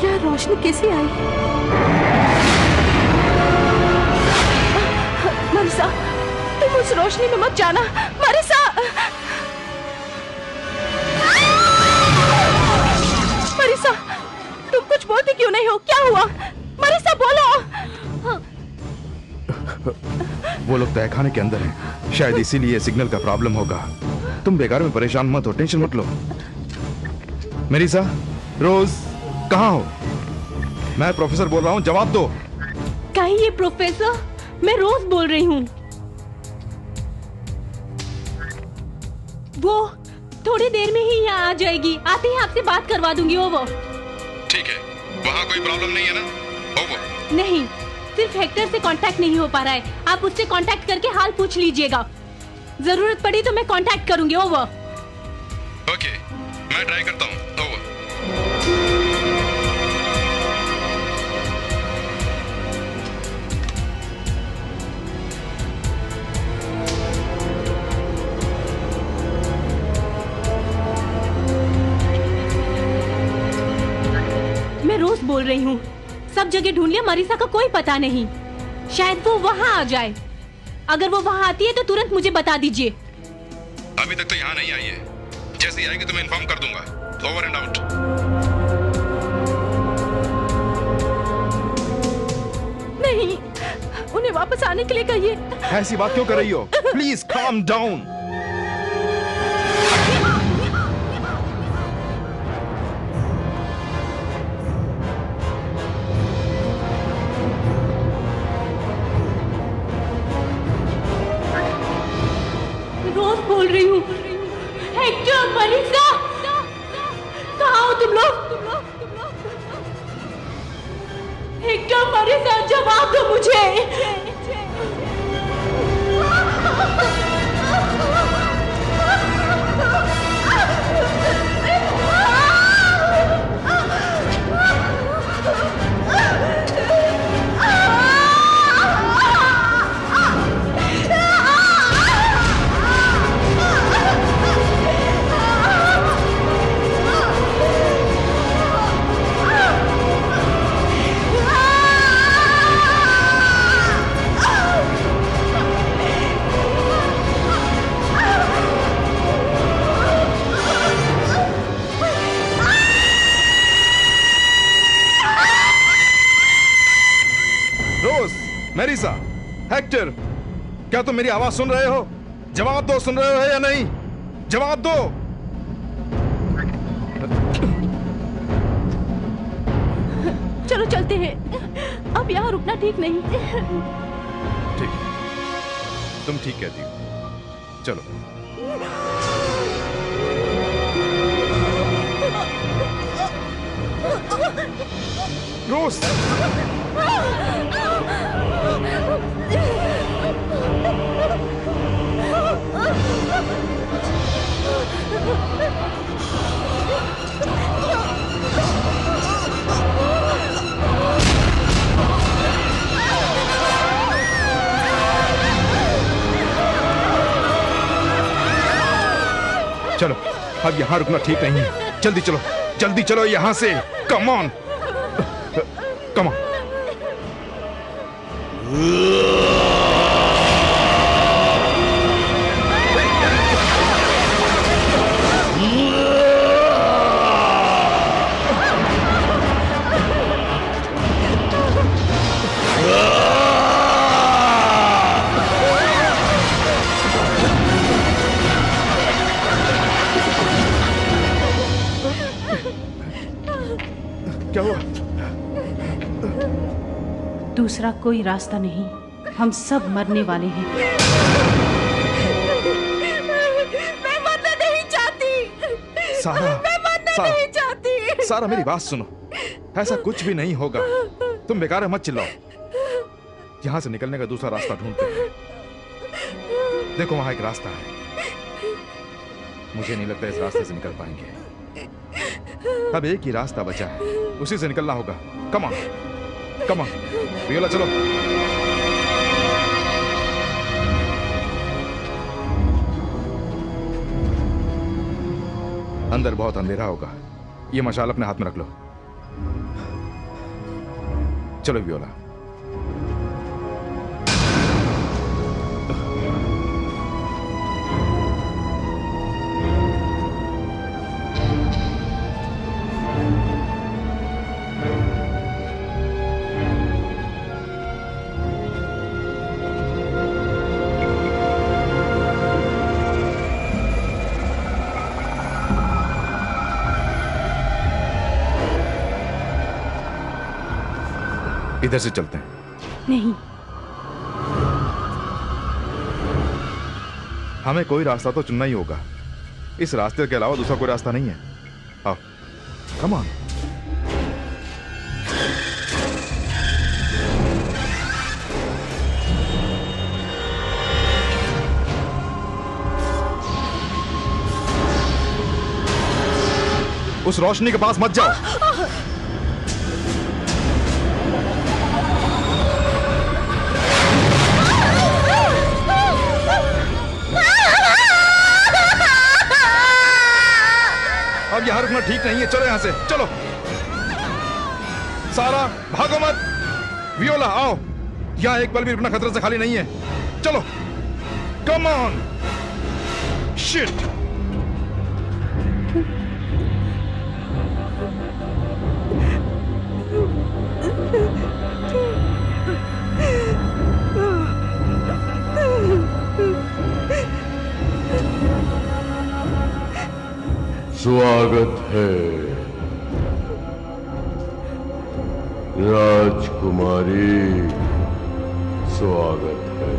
यह रोशनी कैसे आई? मरिसा, तुम उस रोशनी में मत जाना। मरिसा! मरिसा, तुम कुछ बोलते क्यों नहीं हो? क्या हुआ? मरिसा बोलो। वो लोग तहखाने के अंदर हैं। शायद इसीलिए सिग्नल का प्रॉब्लम होगा। तुम बेकार में परेशान मत हो, टेंशन मत लो। मेरिसा, रोज कहाँ हो? मैं प्रोफेसर बोल रहा हूँ, जवाब दो। कहीं ये प्रोफेसर? मैं रोज बोल रही हूँ। वो थोड़ी देर में ही यहाँ आ जाएगी। आते ही आपसे बात करवा दूंगी। वो ठीक है। वहाँ कोई प्रॉब्लम नहीं है ना? ओवर। नहीं, सिर्फ हेक्टर से कांटेक्ट नहीं हो पा रहा है। आप उससे कांटेक्ट करके हाल पूछ लीजिएगा। जरूरत पड़ी तो मैं कांटेक्ट करूंगी। ओवर। ओके, मैं ट्राई करता हूँ। ओवर। मैं रोज बोल रही हूँ, सब जगह ढूंढ लिया, मरीसा का कोई पता नहीं। शायद वो वहाँ आ जाए। अगर वो वहाँ आती है तो तुरंत मुझे बता दीजिए। अभी तक तो यहाँ नहीं आई है। जैसे ही आएगी तो मैं इन्फॉर्म कर दूंगा। Over and out. नहीं, उन्हें वापस आने के लिए कहिए। ऐसी बात क्यों कर रही हो? Please calm down. रोज बोल रही हूँ, हेक्टर, मरीसा, कहाँ हो तुम लोग? हेक्टर, मरीसा, जवाब दो मुझे। मेरिसा, हेक्टर, क्या तुम मेरी आवाज सुन रहे हो? जवाब दो, सुन रहे हो या नहीं? जवाब दो। चलो चलते हैं, अब यहाँ रुकना ठीक नहीं। ठीक है, तुम ठीक कहती हो। चलो। रोज, चलो, अब यहाँ रुकना ठीक नहीं है। जल्दी चलो, जल्दी चलो यहाँ से। Come on, come on. क्या हुआ? दूसरा कोई रास्ता नहीं, हम सब मरने वाले हैं। मैं मरना नहीं चाहती। सारा, मैं मरना नहीं चाहती। सारा मेरी बात सुनो, ऐसा कुछ भी नहीं होगा। तुम बेकार मत चिल्लाओ। यहाँ से निकलने का दूसरा रास्ता ढूंढते हैं। देखो वहां एक रास्ता है। मुझे नहीं लगता इस रास्ते से निकल पाएंगे। अब एक ही रास्ता बचा है, उसी से निकलना होगा। Come on, come on, Viola चलो। अंदर बहुत अंधेरा होगा, ये मशाल अपने हाथ में रख लो। चलो वियोला। इधर से चलते हैं। नहीं, हमें कोई रास्ता तो चुनना ही होगा। इस रास्ते के अलावा दूसरा कोई रास्ता नहीं है। आओ, कम ऑन। उस रोशनी के पास मत जाओ। अब यहाँ रुकना ठीक नहीं है, चलो यहाँ से, चलो। सारा भागो मत। वियोला आओ, यहाँ एक पल भी रुकना खतरे से खाली नहीं है। चलो, कम ऑन। शिट। स्वागत है राजकुमारी, स्वागत है।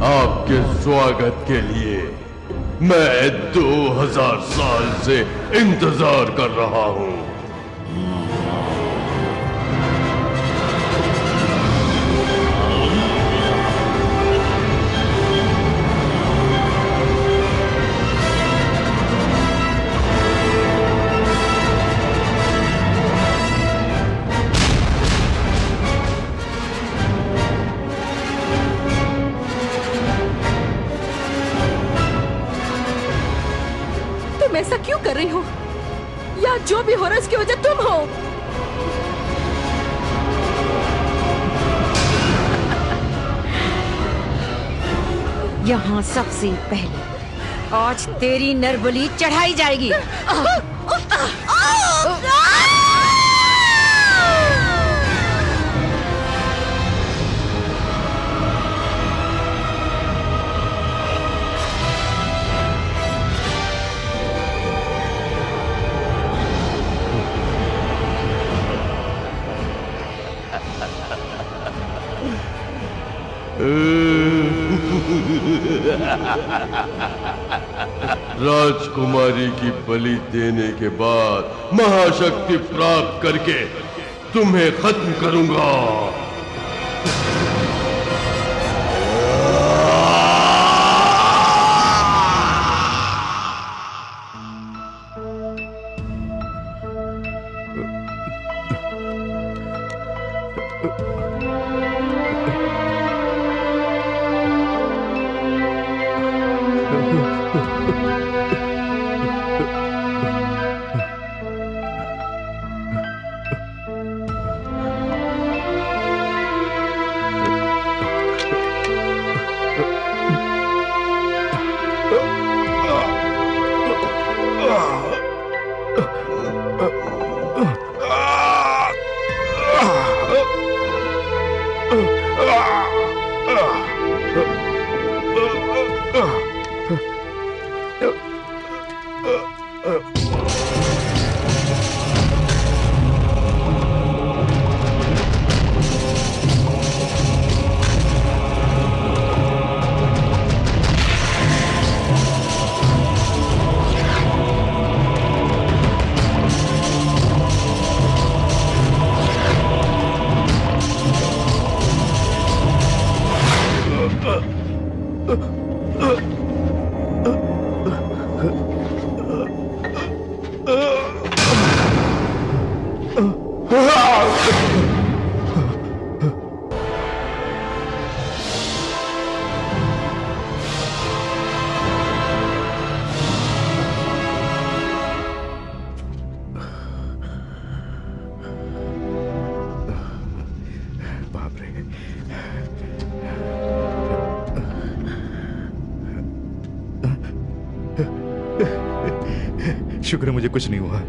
आपके स्वागत के लिए मैं 2000 साल से इंतजार कर रहा हूं। ऐसा क्यों कर रही हो? या जो भी हो रहा है उसकी वजह तुम हो। यहाँ सबसे पहले आज तेरी नरबली चढ़ाई जाएगी। राजकुमारी की बलि देने के बाद महाशक्ति प्राप्त करके तुम्हें खत्म करूंगा। शुक्र है मुझे कुछ नहीं हुआ।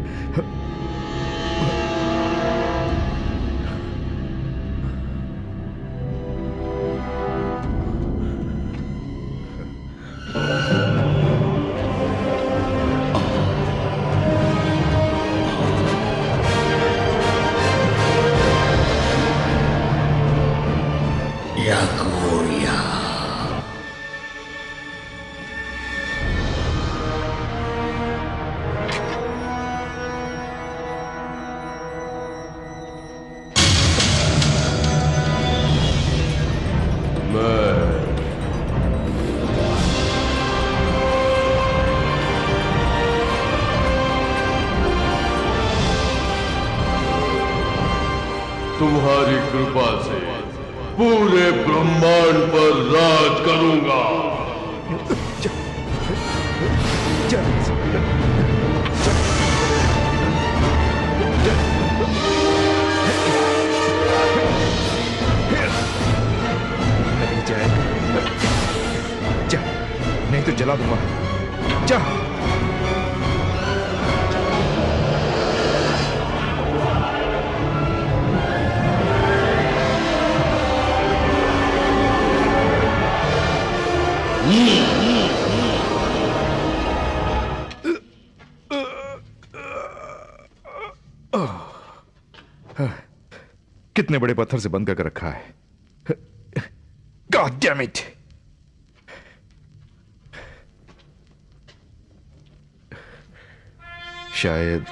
तुम्हारी कृपा से पूरे ब्रह्मांड पर राज करूंगा। जा, नहीं तो जला दूंगा। जा। कितने बड़े पत्थर से बंद करके रखा है। God damn it! शायद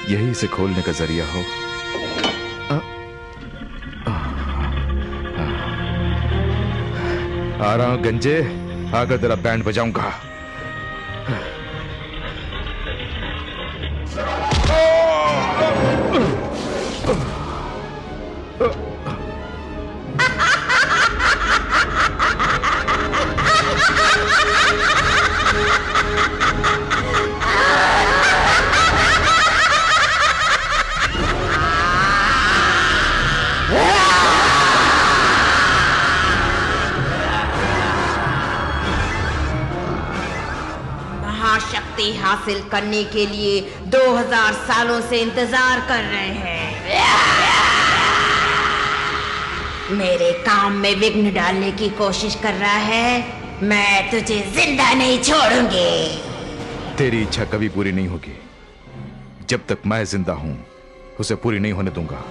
यही इसे खोलने का जरिया हो। आ रहा हूं गंजे, आकर तेरा बैंड बजाऊंगा। महाशक्ति हासिल करने के लिए 2000 सालों से इंतजार कर रहे हैं। मेरे काम में विघ्न डालने की कोशिश कर रहा है। मैं तुझे जिंदा नहीं छोड़ूंगी। तेरी इच्छा कभी पूरी नहीं होगी। जब तक मैं जिंदा हूं उसे पूरी नहीं होने दूंगा।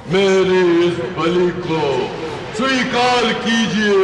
मेरी इस बलि को स्वीकार कीजिए।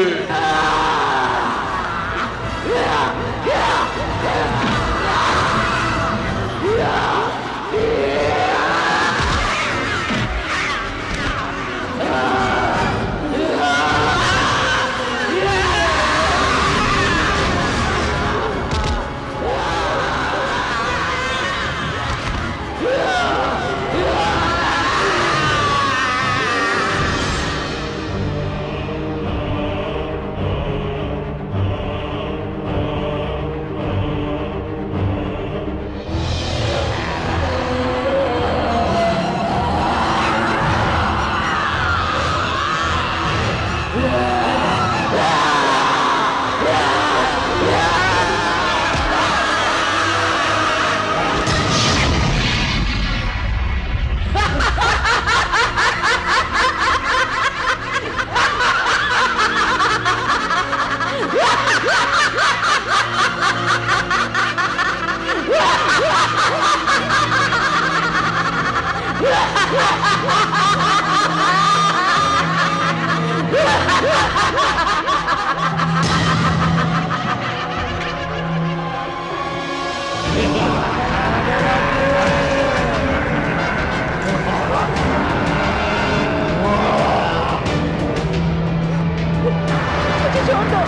मुझे छोड़ दो,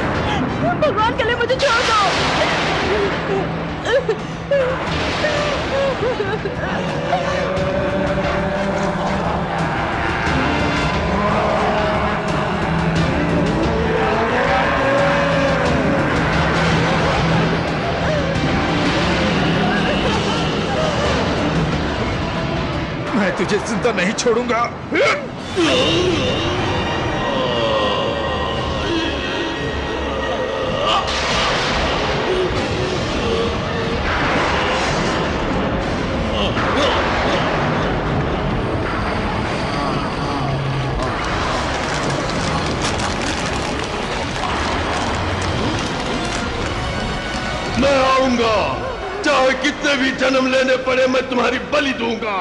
भगवान के लिए मुझे छोड़ दो। मैं तुझे जिंदा नहीं छोड़ूंगा। मैं आऊंगा, चाहे कितने भी जन्म लेने पड़े, मैं तुम्हारी बलि दूंगा।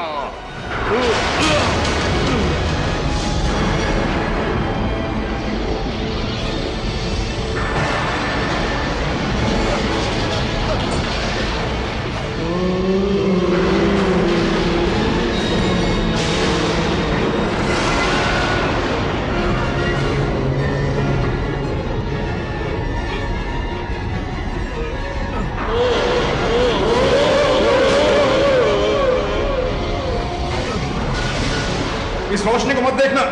इस रोशनी को मत देखना,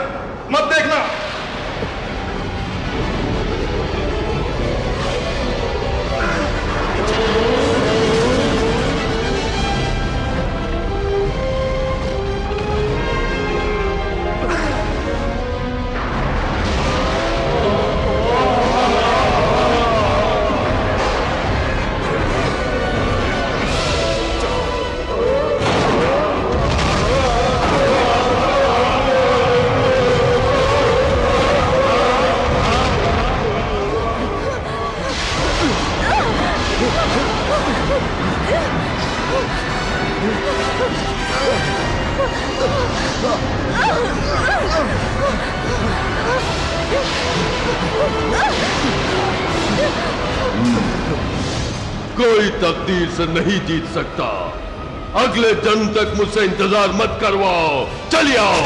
मत देखना। कोई तकदीर से नहीं जीत सकता। अगले जन्म तक मुझसे इंतजार मत करवाओ, चलिए आओ।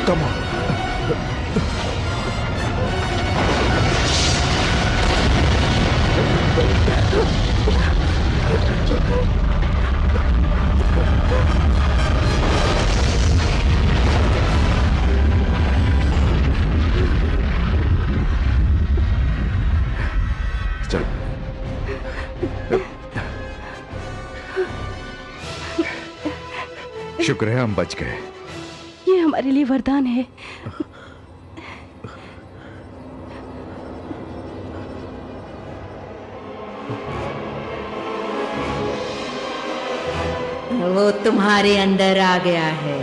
Come on. चल। शुक्र है हम बच गए। ये हमारे लिए वरदान है। वो तुम्हारे अंदर आ गया है।